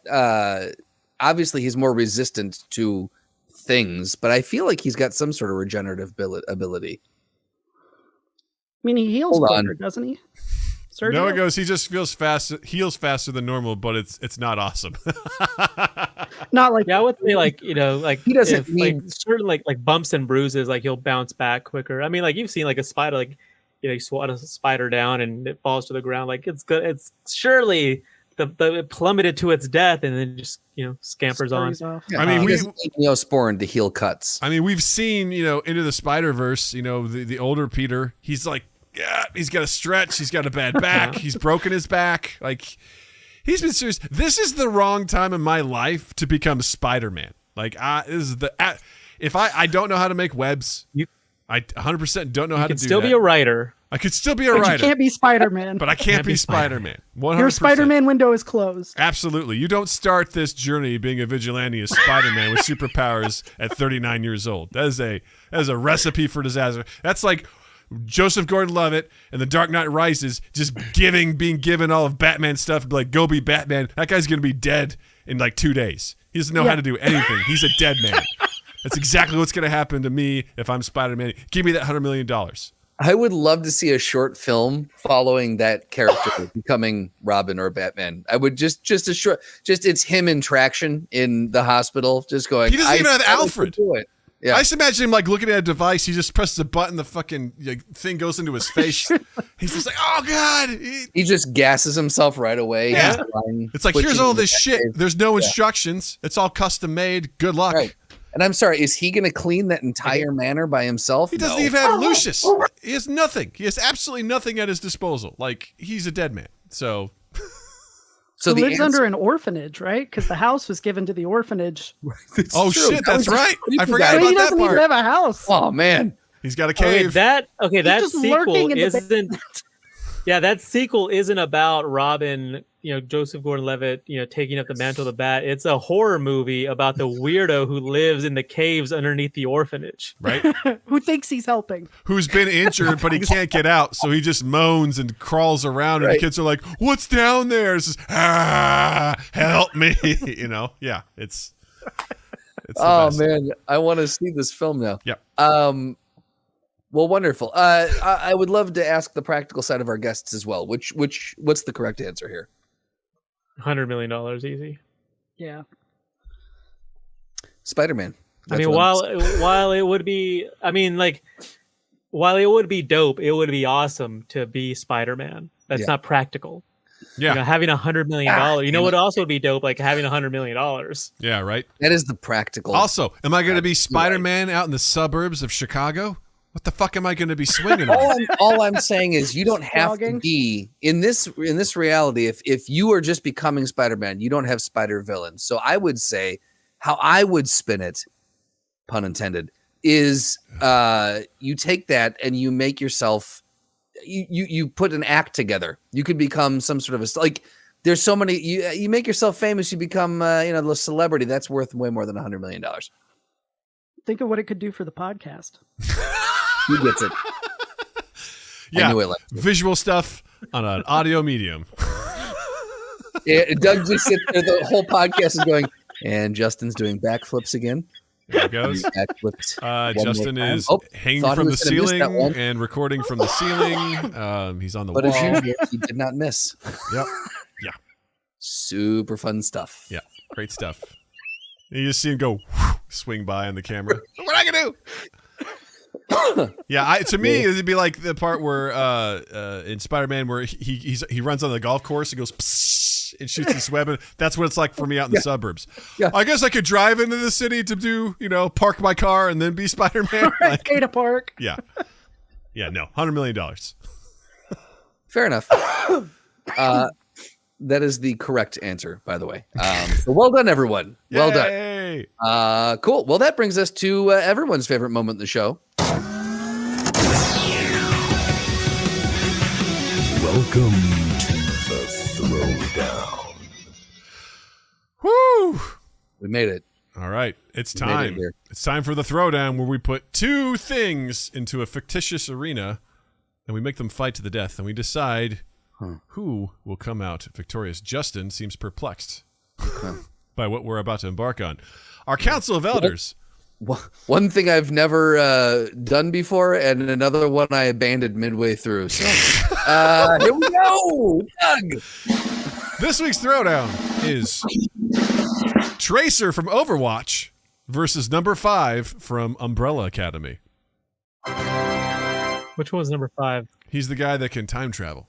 obviously he's more resistant to things, but I feel like he's got some sort of regenerative ability.
I mean, he heals
Hold on.
quicker, doesn't he? Sergio?
No, it goes. He just heals faster than normal, but it's not awesome.
Not like
Yeah, I would say like, you know, like
He doesn't
if,
need-
like certain like bumps and bruises, like he'll bounce back quicker. I mean, like you've seen like a spider, like, you know, you swat a spider down and it falls to the ground. Like it's good. It's surely it plummeted to its death and then just, you know, scampers on.
scurries off.
I mean,
he
we-
doesn't need Neosporin to heal cuts.
I mean, we've seen, you know, Into the Spider-Verse, you know, the older Peter, he's like, yeah, he's got a stretch. He's got a bad back. He's broken his back. Like, he's been serious. This is the wrong time in my life to become Spider-Man. Like, this is if I don't know how to make webs, I 100% don't know how
You
to
can
do
still
that.
be a writer.
I could still be a
But you
writer,
can't be Spider-Man.
but I can't be Spider-Man. 100%.
Your Spider-Man window is closed.
Absolutely. You don't start this journey being a vigilante as Spider-Man with superpowers at 39 years old. That is a recipe for disaster. That's like Joseph Gordon-Levitt and The Dark Knight Rises just being given all of Batman stuff, like, go be Batman. That guy's going to be dead in like 2 days. He doesn't know how to do anything. He's a dead man. That's exactly what's going to happen to me if I'm Spider-Man. Give me that $100 million.
I would love to see a short film following that character becoming Robin or Batman. I would just it's him in traction in the hospital, just going.
He doesn't even have
I like
Alfred.
to do it. Yeah.
I just imagine him like looking at a device. He just presses a button. The fucking thing goes into his face. He's just like, oh God.
He just gasses himself right away.
Yeah.
His line
It's like, here's
twitching
all
in the
this shit.
back.
There's no instructions. It's all custom made. Good luck.
Right. And I'm sorry, is he going to clean that entire manor by himself?
He doesn't
No.
even have Lucius. He has nothing. He has absolutely nothing at his disposal. Like, he's a dead man. So,
So
He
the
lives
answer-
under an orphanage, right? Because the house was given to the orphanage.
It's
oh
true.
shit,
That was
that's right.
creepy
I
guy.
forgot
But he
about that
doesn't even
part.
have a house.
Oh man,
He's got a
Okay,
cave.
that
just
sequel
lurking in the
isn't. Yeah, that sequel isn't about Robin, you know, Joseph Gordon-Levitt, you know, taking up the mantle of the Bat. It's a horror movie about the weirdo who lives in the caves underneath the orphanage.
Right?
Who thinks he's helping?
Who's been injured, but he can't get out. So he just moans and crawls around. And
Right.
the kids are like, what's down there? It's just, help me. You know? Yeah, it's the
oh
best.
man, I want to see this film now.
Yep.
Well, wonderful. I would love to ask the practical side of our guests as well. What's the correct answer here?
$100 million easy.
Yeah.
Spider-Man.
I mean,
That's what I'm
while it would be, I mean, like, while it would be dope, it would be awesome to be Spider-Man. That's
Yeah.
not practical.
Yeah.
You know, having $100 million. You know what also would be dope? Like having $100 million.
Yeah, right.
That is the practical.
Also, am I going to be
You're right.
Spider-Man out in the suburbs of Chicago? What the fuck am I going to be swinging on?
All I'm saying is you don't have to
Slogging.
be in this reality. If you are just becoming Spider-Man, you don't have spider villains. So I would say how I would spin it, pun intended, is you take that and you make yourself you put an act together. You could become some sort of like. There's so many. You make yourself famous. You become the celebrity. That's worth way more than $100 million.
Think of what it could do for the podcast.
Who gets it?
Yeah,
I knew it like
visual stuff on an audio medium.
Doug just sits there. The whole podcast is going, and Justin's doing backflips again.
There it goes. Justin is hanging from the ceiling and recording from the ceiling. He's on the wall.
But as usual, he did not miss.
Yep. Yeah.
Super fun stuff.
Yeah. Great stuff. You just see him go swing by on the camera. What am I gonna do? Yeah, to me it'd be like the part where in Spider-Man where he runs on the golf course and goes psst, and shoots his weapon. That's what it's like for me out in the suburbs. Yeah. I guess I could drive into the city to do, park my car and then be Spider-Man. Like,
Ada Park.
Yeah. Yeah, no. $100 million.
Fair enough. That is the correct answer, by the way. So well done, everyone. Well
Yay!
done. Cool. Well, that brings us to everyone's favorite moment in the show.
Welcome to the Throwdown.
Woo!
We made it.
All right. It's
We made it
time.
here.
It's time for the Throwdown, where we put two things into a fictitious arena and we make them fight to the death, and we decide who will come out victorious. Justin seems perplexed by what we're about to embark on. Our Council of Elders.
One thing I've never done before, and another one I abandoned midway through. So here we go, Doug.
This week's Throwdown is Tracer from Overwatch versus number 5 from Umbrella Academy.
Which one was number 5?
He's the guy that can time travel.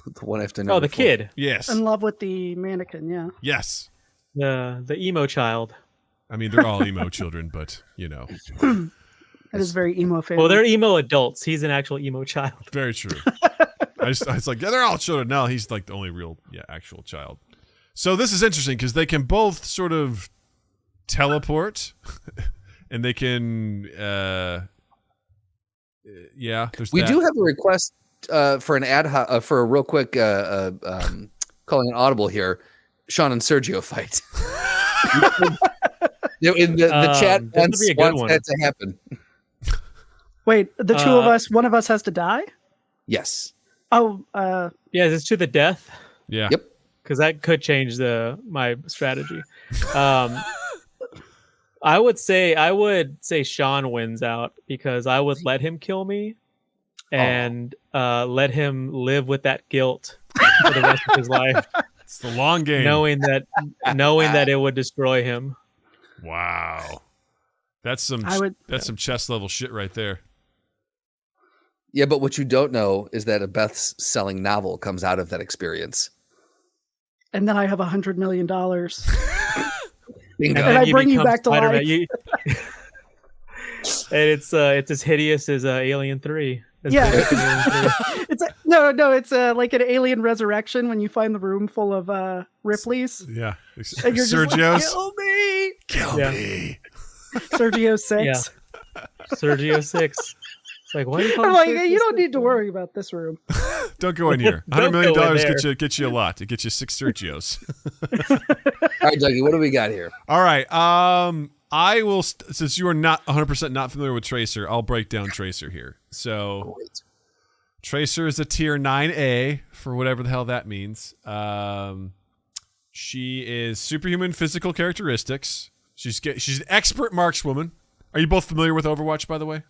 The one after number
Oh, the
4.
kid.
Yes.
In love with the mannequin, yeah.
Yes.
The emo child.
I mean, they're all emo children, but,
That is very emo family.
Well, they're emo adults. He's an actual emo child.
very true. It's like, yeah, they're all children. No, he's like the only real, actual child. So this is interesting because they can both sort of teleport and they can,
We do have a request for an ad hoc, for a real quick calling an audible here. Shaun and Sergio fight. In the chat wants that to happen.
Wait, the two of us, one of us has to die?
Yes.
Oh,
Yeah, is this to the death?
Yeah.
Yep.
Because that could change my strategy. I would say Shaun wins out because I would let him kill me and let him live with that guilt for the rest of his life.
It's the long game.
knowing that it would destroy him.
Wow. That's some chess level shit right there.
Yeah, but what you don't know is that a best-selling novel comes out of that experience.
and then I have $100 million.
Bingo.
And I bring you
become
back to
Spider-Man.
life.
And it's as hideous as Alien 3.
Yeah. It's like an Alien Resurrection when you find the room full of Ripley's.
Yeah.
And you're just like,
Sergio's.
kill me.
Kill me.
Sergio 6.
Yeah. Sergio 6. It's like, why do you call
I'm
him
like,
Sergio
you don't
6?
need to worry about this room.
Don't go in here. $100
Don't
million
go in there.
get you a lot. It gets you 6 Sergios.
All right, Dougie, what do we got here?
All right. I will, since you are not 100% not familiar with Tracer, I'll break down Tracer here. So,
Great.
Tracer is a tier 9A for whatever the hell that means. She is superhuman physical characteristics. She's an expert markswoman. Are you both familiar with Overwatch, by the way?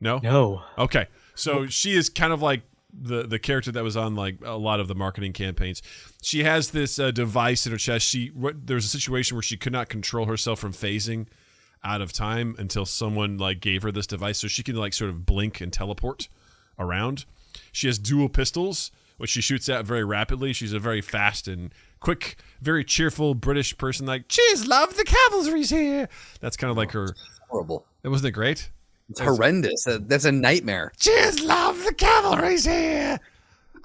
No?
No.
Okay. So she is kind of like the character that was on like a lot of the marketing campaigns. She has this device in her chest. There was a situation where she could not control herself from phasing out of time until someone like gave her this device, so she can like sort of blink and teleport around. She has dual pistols, which she shoots at very rapidly. She's a very fast and quick, very cheerful British person. Like, cheers, love, the cavalry's here. That's kind of like her.
Horrible.
Wasn't it great?
It's horrendous. That's a nightmare.
Just love the cavalry's here.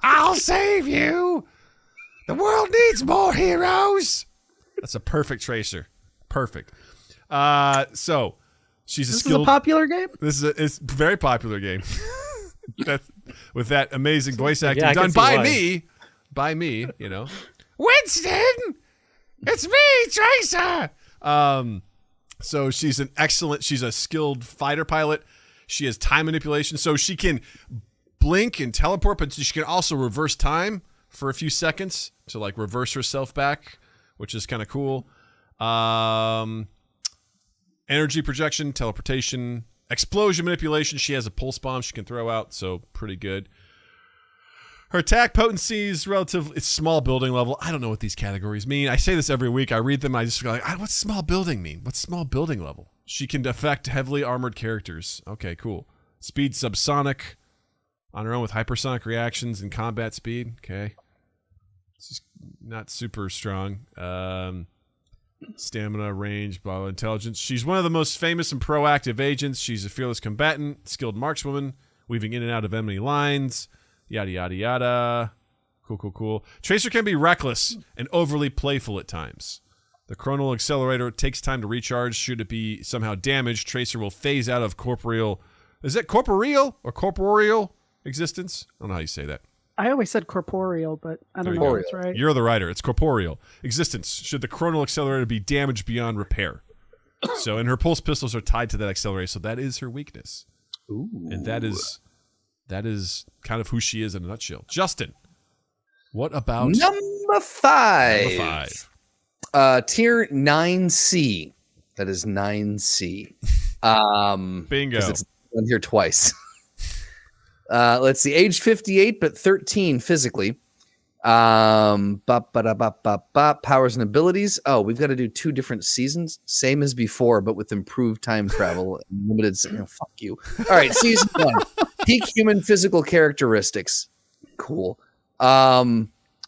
I'll save you. The world needs more heroes. That's a perfect Tracer. Perfect. So she's
This is a popular game?
It's a very popular game. With that amazing voice acting
I can
done
see why.
by me, you know. Winston, it's me, Tracer. So she's a skilled fighter pilot. She has time manipulation, so she can blink and teleport, but she can also reverse time for a few seconds to like reverse herself back, which is kind of cool. Energy projection, teleportation, explosion manipulation. She has a pulse bomb she can throw out, so pretty good. Her attack potency is relatively, it's small building level. I don't know what these categories mean. I say this every week. I read them. I just go like, what's small building mean? What's small building level? She can affect heavily armored characters. Okay, cool. Speed subsonic on her own with hypersonic reactions and combat speed. Okay. She's not super strong. Stamina, range, blah, blah, intelligence. She's one of the most famous and proactive agents. She's a fearless combatant, skilled markswoman, weaving in and out of enemy lines, yada, yada, yada. Cool. Tracer can be reckless and overly playful at times. The chronal accelerator takes time to recharge. Should it be somehow damaged, Tracer will phase out of corporeal... Is it corporeal or corporeal existence? I don't know how you say that.
I always said corporeal, but I don't know if that's right.
You're the writer. It's corporeal. Existence. Should the chronal accelerator be damaged beyond repair? So, and her pulse pistols are tied to that accelerator, so that is her weakness.
Ooh.
And that is kind of who she is in a nutshell. Justin, what about...
Number 5. Tier 9C. That is 9C.
Bingo.
It's on here twice. Let's see. Age 58, but 13 physically. Powers and abilities. Oh, we've got to do 2 different seasons. Same as before, but with improved time travel. Limited. Fuck you. All right. Season 1. Peak human physical characteristics. Cool.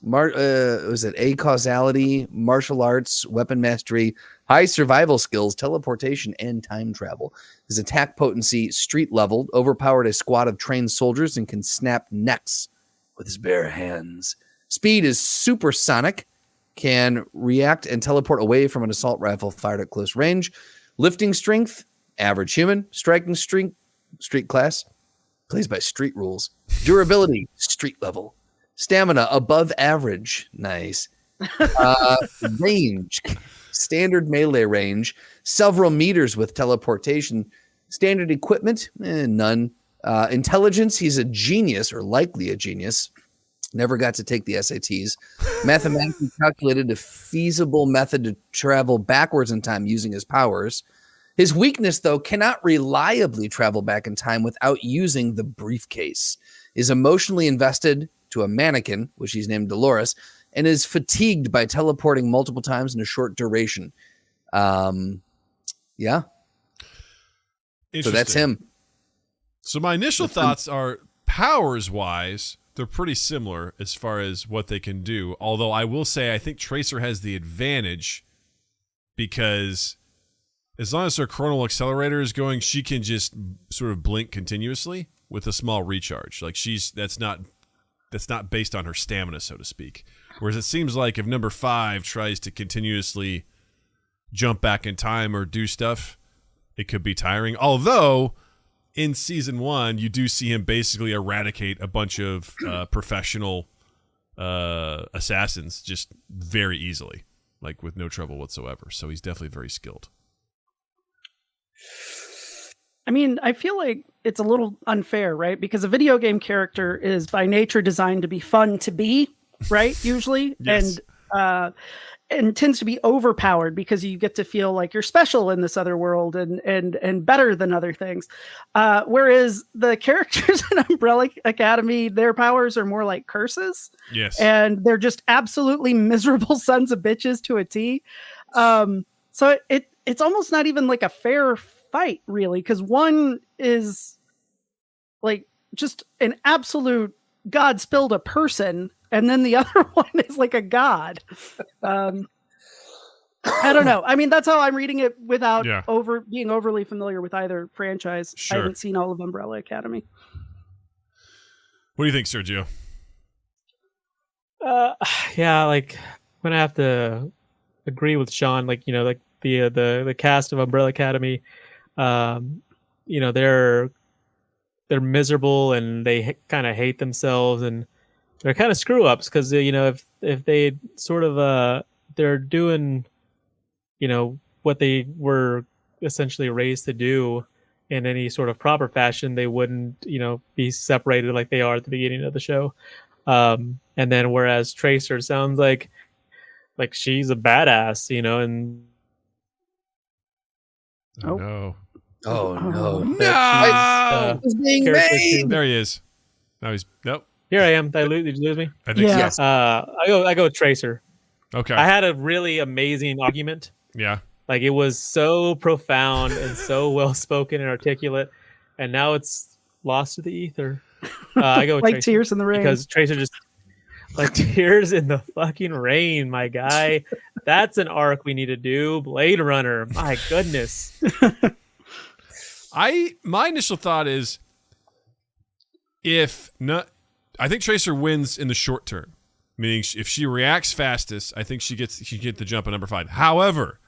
Was it A causality, martial arts, weapon mastery, high survival skills, teleportation, and time travel. His attack potency, street leveled, overpowered a squad of trained soldiers and can snap necks with his bare hands. Speed is supersonic, can react and teleport away from an assault rifle fired at close range. Lifting strength, average human. Striking strength, street class, plays by street rules. Durability, street level. Stamina, above average. Nice. Range, standard melee range. Several meters with teleportation. Standard equipment, none. Intelligence, he's a genius, or likely a genius. Never got to take the SATs. Mathematically calculated a feasible method to travel backwards in time using his powers. His weakness, though, cannot reliably travel back in time without using the briefcase. Is emotionally invested to a mannequin, which he's named Dolores, and is fatigued by teleporting multiple times in a short duration. Yeah. So that's him.
So my initial thoughts are, powers-wise, they're pretty similar as far as what they can do. Although I will say I think Tracer has the advantage because as long as her chronal accelerator is going, she can just sort of blink continuously with a small recharge. Like that's not based on her stamina, so to speak. Whereas it seems like if number 5 tries to continuously jump back in time or do stuff, it could be tiring. Although in season 1, you do see him basically eradicate a bunch of professional assassins just very easily, like with no trouble whatsoever. So he's definitely very skilled.
I mean, I feel like it's a little unfair, right? Because a video game character is by nature designed to be fun to be, right? Usually.
Yes.
And tends to be overpowered because you get to feel like you're special in this other world and better than other things. Whereas the characters in Umbrella Academy, their powers are more like curses.
Yes.
And they're just absolutely miserable sons of bitches to a T. So it's almost not even like a fair fight, really, because one is like just an absolute God spilled a person, and then the other one is like a god. I don't know. I mean, that's how I'm reading it without
Yeah.
being overly familiar with either franchise.
Sure.
I haven't seen all of Umbrella Academy.
What do you think, Sergio?
Yeah, like I'm gonna have to agree with Sean. Like, you know, like the cast of Umbrella Academy, you know, they're miserable and they kind of hate themselves, and they're kind of screw ups because you know, if they sort of they're doing, you know, what they were essentially raised to do in any sort of proper fashion, they wouldn't, you know, be separated like they are at the beginning of the show. And then whereas Tracer sounds like she's a badass, you know, and
Oh, no.
Oh no!
No!
It's being
character
made.
too.
There he is. Now he's nope.
Here I am. Did you lose me?
I think
Yeah.
so.
I go with Tracer.
Okay.
I had a really amazing argument.
Yeah.
Like, it was so profound and so well spoken and articulate, and now it's lost to the ether. I go with
Like
Tracer
Tears in the Rain.
because Tracer just like tears in the fucking rain, my guy. That's an arc we need to do. Blade Runner, my goodness.
My initial thought is I think Tracer wins in the short term, meaning if she reacts fastest, I think she get the jump at number 5. However,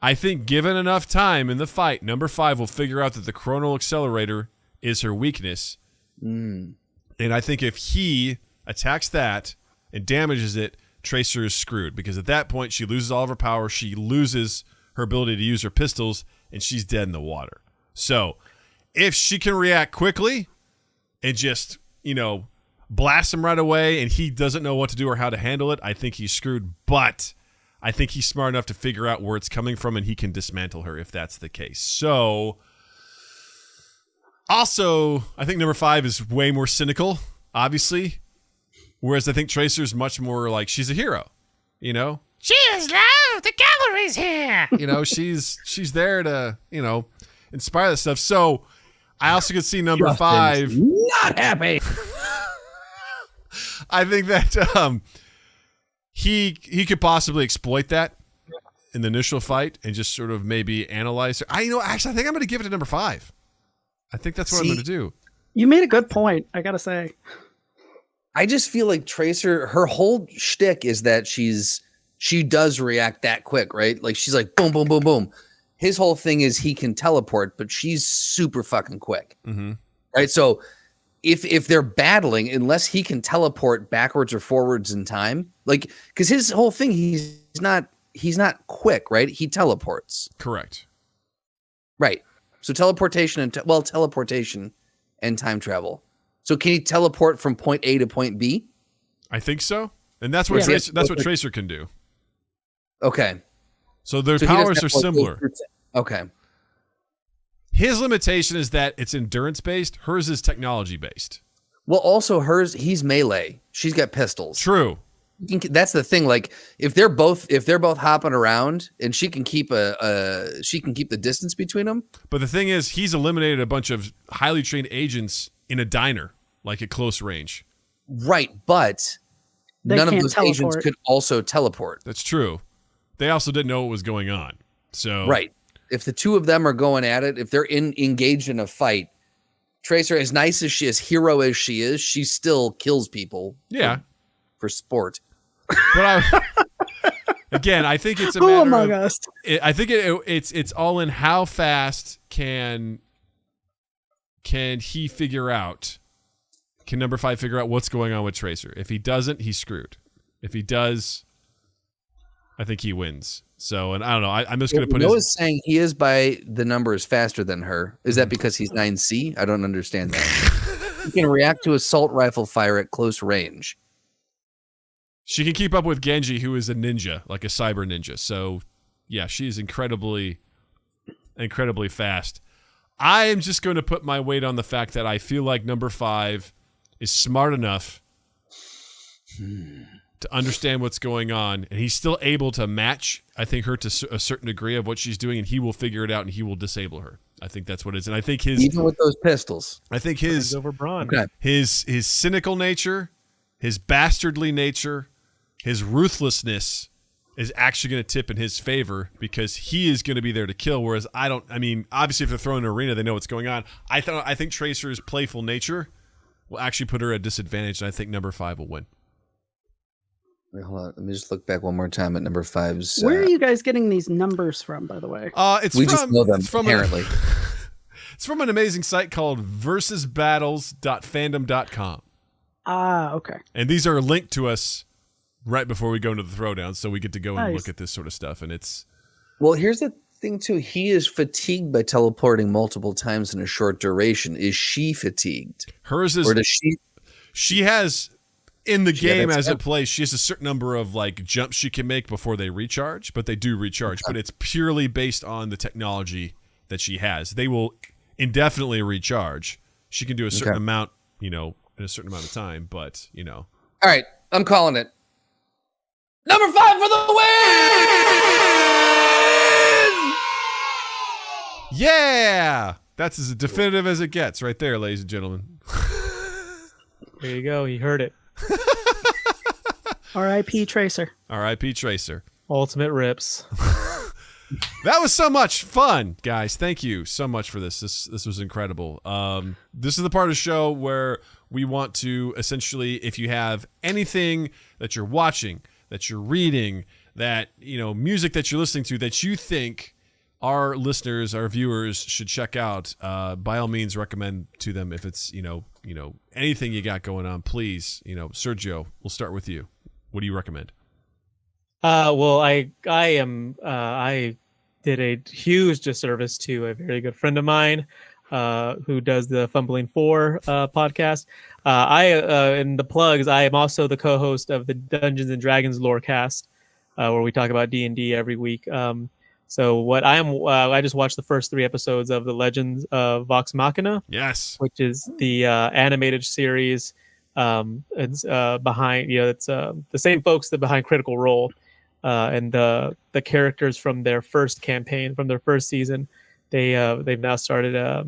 I think given enough time in the fight, number 5 will figure out that the chronal accelerator is her weakness. And I think if he attacks that and damages it, Tracer is screwed, because at that point she loses all of her power, she loses her ability to use her pistols, and she's dead in the water. So if she can react quickly and just, you know, blast him right away and he doesn't know what to do or how to handle it, I think he's screwed. But I think he's smart enough to figure out where it's coming from, and he can dismantle her if that's the case. So also, I think number 5 is way more cynical, obviously. Whereas I think Tracer's much more like, she's a hero, you know? Cheers, love! The cavalry's here! You know, she's there to, you know, inspire that stuff. So I also could see number 5.
Not happy.
I think that he could possibly exploit that in the initial fight and just sort of maybe analyze her. Actually, I think I'm going to give it to number 5. I think that's what I'm going to do.
You made a good point, I gotta say.
I just feel like Tracer, her whole shtick is that she does react that quick, right? Like, she's like, boom, boom, boom, boom. His whole thing is he can teleport, but she's super fucking quick.
Mm-hmm.
Right? So if they're battling, unless he can teleport backwards or forwards in time, like, because his whole thing, he's not quick, right? He teleports.
Correct.
Right. So teleportation and time travel. So can he teleport from point A to point B?
I think so. And that's what Tracer can do.
Okay.
So their
So he
powers
doesn't
are
have, like,
similar.
Okay.
His limitation is that it's endurance based. Hers is technology based.
Well, also hers, he's melee. She's got pistols.
True.
That's the thing. Like, if they're both hopping around, and she can keep the distance between them.
But the thing is, he's eliminated a bunch of highly trained agents in a diner, like at close range.
Right, but
They
none of
can't
those
teleport.
agents could also teleport.
That's true. They also didn't know what was going on. So
Right. If the two of them are going at it, if they're engaged in a fight, Tracer, as nice as she is, hero as she is, she still kills people.
Yeah.
For sport.
But I think it's a
Who
matter
among
of,
us?
I think it's all in how fast can he figure out? Can number 5 figure out what's going on with Tracer? If he doesn't, he's screwed. If he does, I think he wins. So, and I don't know. I'm just going to put
Noah's saying he is by the numbers faster than her. Is that because he's 9C? I don't understand that. He can react to assault rifle fire at close range.
She can keep up with Genji, who is a ninja, like a cyber ninja. So, yeah, she's incredibly fast. I am just going to put my weight on the fact that I feel like number 5 is smart enough to understand what's going on, and he's still able to match, I think, her to a certain degree of what she's doing, and he will figure it out, and he will disable her. I think that's what it is. And I think
even with those pistols.
I think his
over Braun.
Okay.
his cynical nature, his bastardly nature, his ruthlessness is actually going to tip in his favor because he is going to be there to kill. Whereas obviously if they're throwing an arena, they know what's going on. I think Tracer's playful nature will actually put her at a disadvantage, and I think number 5 will win.
Wait, hold on. Let me just look back one more time at number 5's.
Where are you guys getting these numbers from, by the way?
We just know them, apparently.
It's from an amazing site called versusbattles.fandom.com.
Okay.
And these are linked to us right before we go into the Throwdown, so we get to go and look at this sort of stuff. And it's...
Well, here's the thing, too. He is fatigued by teleporting multiple times in a short duration. Is she fatigued?
Hers is...
Or does she...
She has... In the game as it plays, she has a certain number of like jumps she can make before they recharge, but they do recharge. But it's purely based on the technology that she has. They will indefinitely recharge. She can do a certain amount, in a certain amount of time, but,
All right, I'm calling it. Number 5 for the win!
Yeah! That's as definitive as it gets right there, ladies and gentlemen.
There you go. You heard it.
R.I.P. Tracer.
R.I.P. Tracer.
Ultimate rips.
That was so much fun, guys. Thank you so much for this. This was incredible. This is the part of the show where we want to essentially, if you have anything that you're watching, that you're reading, that music that you're listening to that you think our listeners, our viewers should check out, by all means recommend to them. If it's anything you got going on, please. Sergio, we'll start with you. What do you recommend?
Well, I did a huge disservice to a very good friend of mine, who does the Fumbling 4 podcast. In the plugs, I am also the co-host of the Dungeons and Dragons Lorecast, where we talk about D&D every week. So what I just watched the first 3 episodes of the Legends of Vox Machina.
Yes,
which is the animated series. It's behind, it's the same folks that behind Critical Role, and the characters from their first campaign, from their first season, they've now started a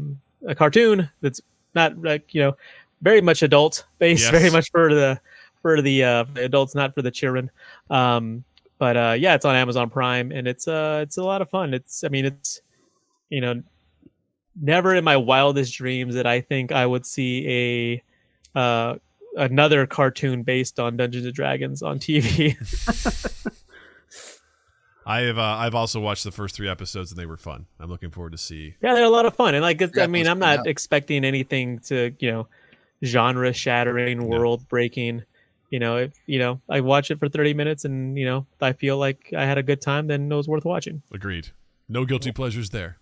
cartoon that's not very much adult based, very much for the adults, not for the children. But it's on Amazon Prime, and it's a lot of fun. It's never in my wildest dreams that I think I would see another cartoon based on Dungeons and Dragons on TV.
I've also watched the first 3 episodes, and they were fun. I'm looking forward to see.
Yeah, they're a lot of fun, and I'm not expecting anything to genre shattering, world breaking. If I watch it for 30 minutes and I feel like I had a good time, then it was worth watching.
Agreed. No guilty pleasures there.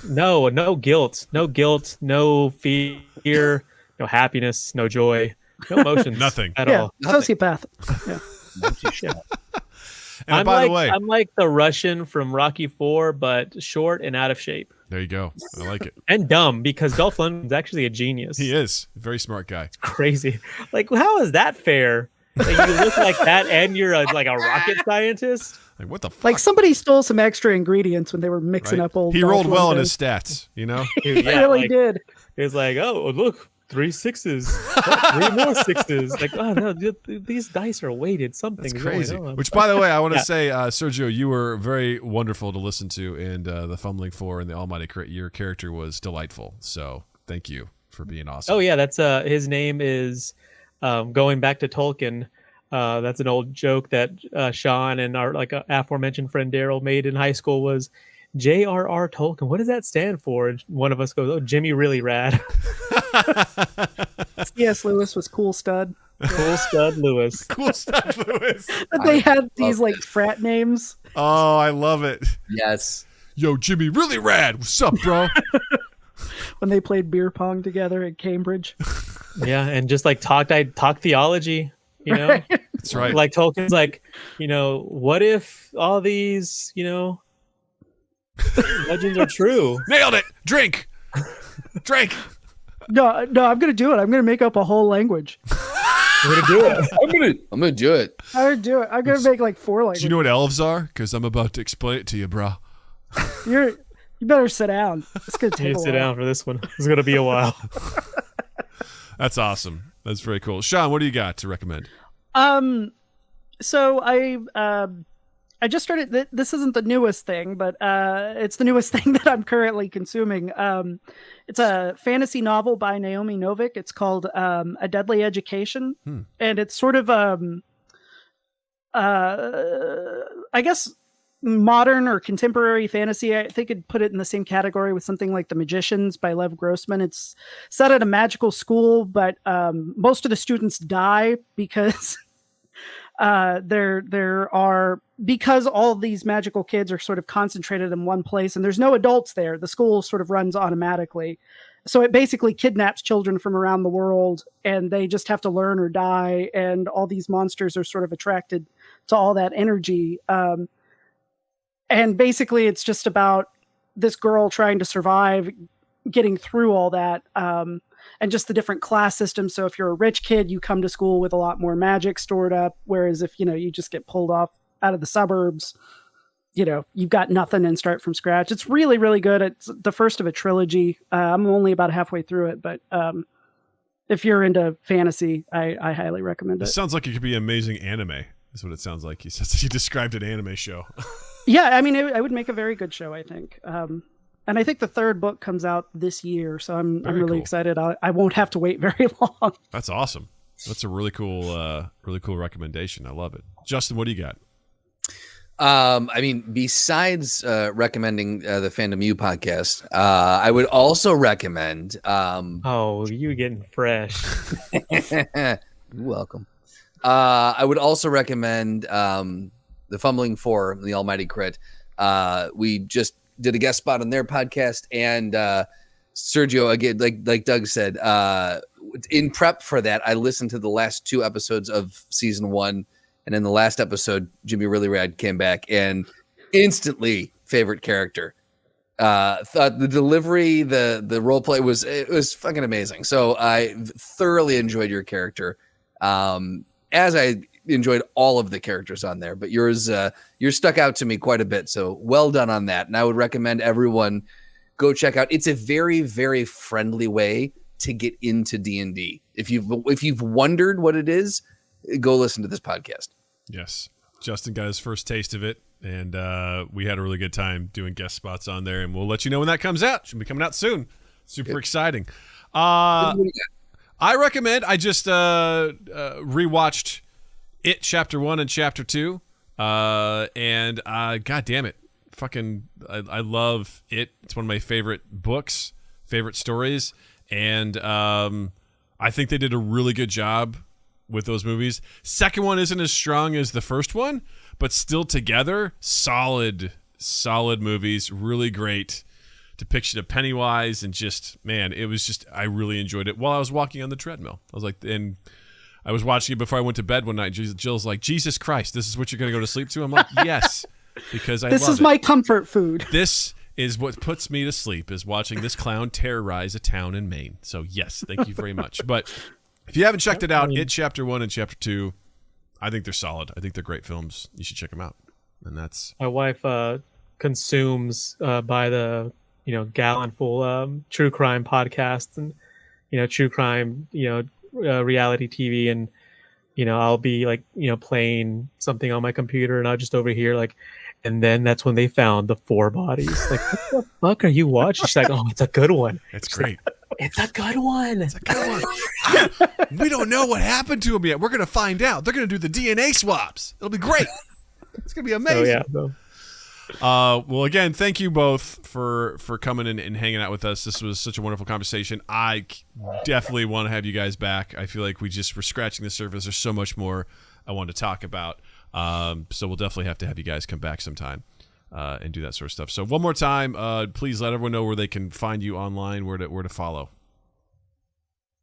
No guilt, no fear, no happiness, no joy, no emotions.
Nothing
at all.
Sociopath. Yeah.
And by the way,
I'm like the Russian from Rocky 4, but short and out of shape.
There you go. I like it.
And dumb, because Dolph Lundgren's actually a genius.
He is. Very smart guy.
It's crazy. Like, how is that fair? Like, you look like that and you're like a rocket scientist?
Like, what the fuck?
Like somebody stole some extra ingredients when they were mixing up old.
He
Dolph
rolled well
Lundgren.
in his stats,
He
really did.
He was like, oh, look, 3 6s. 3 more 6s. Like, oh, no, these dice are weighted. Something's
crazy.
going on.
Which, by the way, I want to say, Sergio, you were very wonderful to listen to, and the Fumbling 4 and the Almighty Crit. Your character was delightful. So thank you for being awesome.
Oh, yeah, that's his name is, going back to Tolkien. That's an old joke that Shaun and our aforementioned friend Daryl made in high school was J.R.R. Tolkien. What does that stand for? And one of us goes, "Oh, Jimmy Really Rad."
C.S. Lewis was Cool Stud.
Cool Stud Lewis.
Cool stuff, Lewis.
They had these frat names.
Oh, I love it.
Yes.
Yo, Jimmy Really Rad. What's up, bro?
When they played beer pong together at Cambridge.
Yeah, and just talk theology.
That's right.
Like Tolkien's what if all these, legends are true?
Nailed it. Drink.
No, I'm gonna do it. I'm gonna make up a whole language.
I'm gonna do it.
I'm gonna do it.
I'm gonna do it. I'm gonna make 4 languages.
Do you know what elves are? Because I'm about to explain it to you, bro.
You better sit down. It's gonna take a while.
Sit down for this one. It's gonna be a while.
That's awesome. That's very cool. Shaun, what do you got to recommend?
So I I just started. This isn't the newest thing, but it's the newest thing that I'm currently consuming. It's a fantasy novel by Naomi Novik. It's called A Deadly Education, and it's sort of I guess modern or contemporary fantasy. I think I'd put it in the same category with something like The Magicians by Lev Grossman. It's set at a magical school, but most of the students die because because all these magical kids are sort of concentrated in one place and there's no adults there. The school sort of runs automatically. So it basically kidnaps children from around the world and they just have to learn or die. And all these monsters are sort of attracted to all that energy. And basically it's just about this girl trying to survive, getting through all that. And just the different class systems. So if you're a rich kid, you come to school with a lot more magic stored up. Whereas if, you just get pulled off out of the suburbs, you've got nothing and start from scratch. It's really, really good. It's the first of a trilogy. I'm only about halfway through it, but if you're into fantasy, I highly recommend it.
It sounds like it could be amazing anime. Is what it sounds like. You described an anime show.
Yeah, I mean, I would make a very good show, I think. And I think the third book comes out this year, so I'm really excited. I won't have to wait very long.
That's awesome. That's a really cool recommendation. I love it. Justin, what do you got?
I mean, besides recommending the Fandom U podcast, I would also recommend.
Oh, you getting fresh?
You're welcome. I would also recommend the Fumbling Four, the Almighty Crit. We just did a guest spot on their podcast, and Sergio, again, like Doug said, in prep for that, I listened to the last 2 episodes of season 1, and in the last episode, Jimmy Really Rad came back, and instantly favorite character. Thought the delivery, the role play was fucking amazing. So I thoroughly enjoyed your character, as I enjoyed all of the characters on there, but yours stuck out to me quite a bit. So well done on that. And I would recommend everyone go check out. It's a very, very friendly way to get into D&D. If you've wondered what it is, go listen to this podcast.
Yes. Justin got his first taste of it, and we had a really good time doing guest spots on there, and we'll let you know when that comes out. Should be coming out soon. Super exciting. I recommend, I just rewatched It Chapter 1 and Chapter 2, and god damn it, I love it. It's one of my favorite books, favorite stories, and I think they did a really good job with those movies. Second one isn't as strong as the first one, but still together, solid movies, really great depiction of Pennywise, and just, man, it was just, I really enjoyed it while I was walking on the treadmill. I was like, and I was watching it before I went to bed one night. Jill's like, Jesus Christ, this is what you're going to go to sleep to? I'm like, yes, because
this is my comfort food.
This is what puts me to sleep, is watching this clown terrorize a town in Maine. So yes, thank you very much. But if you haven't checked it out, It Chapter 1 and Chapter 2, I think they're solid. I think they're great films. You should check them out. And that's...
My wife consumes by the gallon full true crime podcasts and true crime reality TV, and I'll be like playing something on my computer, and I'll just overhear like, and then that's when they found the 4 bodies. Like, what the fuck are you watching? She's like, oh, it's a good one.
It's great.
Like, it's a good one.
It's a good one. We don't know what happened to him yet. We're gonna find out. They're gonna do the DNA swaps. It'll be great. It's gonna be amazing.
Oh, yeah.
Well, again, thank you both for coming in and hanging out with us. This was such a wonderful conversation. I definitely want to have you guys back. I feel like we just were scratching the surface. There's so much more I want to talk about. So we'll definitely have to have you guys come back sometime and do that sort of stuff. So one more time, please let everyone know where they can find you online, where to follow.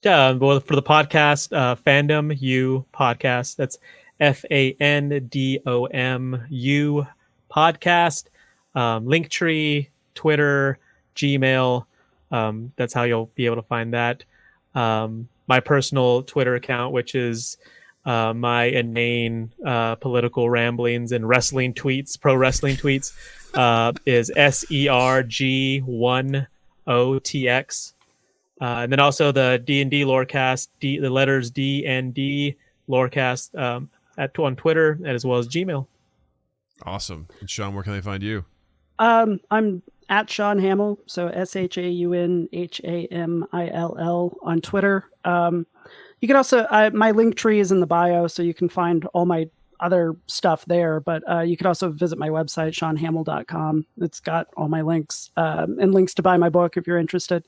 Yeah, well, for the podcast, Fandom U podcast. That's FANDOMU podcast. Linktree, Twitter, Gmail. That's how you'll be able to find that. My personal Twitter account, which is my inane political ramblings and wrestling tweets, pro wrestling tweets, is SERG10TX. And then also the D&D Lorecast, the letters D and D Lorecast on Twitter, as well as Gmail.
Awesome. And Shaun, where can they find you?
I'm at Shaun Hamill, so ShaunHamill on Twitter. You can also my link tree is in the bio, so you can find all my other stuff there. But you can also visit my website, ShaunHamill.com. It's got all my links and links to buy my book if you're interested.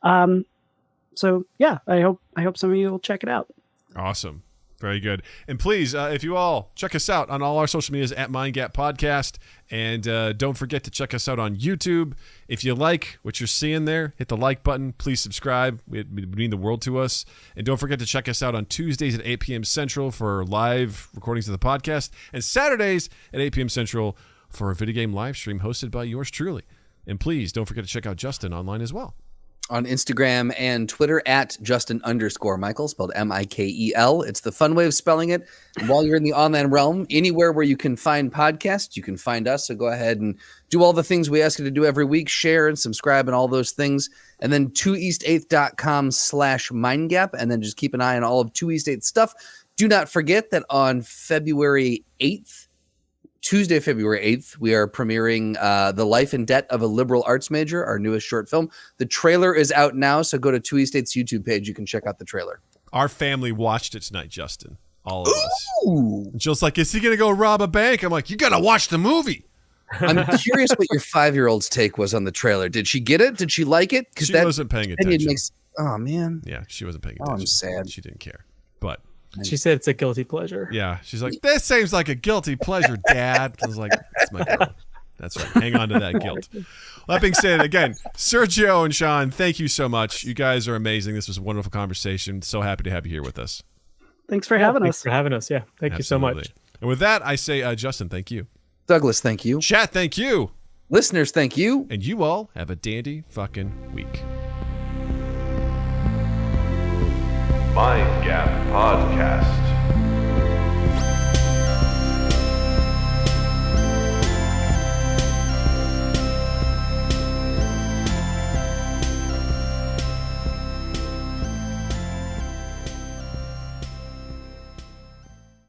So yeah, I hope some of you will check it out.
Awesome. Very good. And please, if you all check us out on all our social medias at MindGap Podcast. And don't forget to check us out on YouTube. If you like what you're seeing there, hit the like button. Please subscribe. It would mean the world to us. And don't forget to check us out on Tuesdays at 8 p.m. Central for live recordings of the podcast. And Saturdays at 8 p.m. Central for a video game live stream hosted by yours truly. And please don't forget to check out Justin online as well.
On Instagram and Twitter at Justin_Michael, spelled Mikel. It's the fun way of spelling it. And while you're in the online realm, anywhere where you can find podcasts, you can find us. So go ahead and do all the things we ask you to do every week, share and subscribe and all those things. And then 2east8th.com/mindgap. And then just keep an eye on all of 2east8 stuff. Do not forget that on February 8th, Tuesday, February 8th, we are premiering The Life and Debt of a Liberal Arts Major, our newest short film. The trailer is out now, so go to 2east8's YouTube page. You can check out the trailer.
Our family watched it tonight, Justin. All of us.
Ooh.
And Jill's like, is he going to go rob a bank? I'm like, you got to watch the movie.
I'm curious what your 5-year-old's take was on the trailer. Did she get it? Did she like it?
She wasn't paying attention.
Oh, man.
Yeah, she wasn't paying attention.
I'm sad.
She didn't care. But
She said it's a guilty pleasure.
yeah, she's like, this seems like a guilty pleasure, Dad. I was like, that's my girl. That's right. Hang on to that guilt. Well, that being said, again, Sergio and Shaun, thank you so much. You guys are amazing. This was a wonderful conversation. So happy to have you here with us.
Thanks for having
Thanks
us.
for having us. Yeah. Thank you so
Absolutely.
much.
And with that, I say, Justin, thank you.
Douglas, thank you.
Chat, thank you.
Listeners, thank you.
And you all have a dandy fucking week.
Mind Gap Podcast.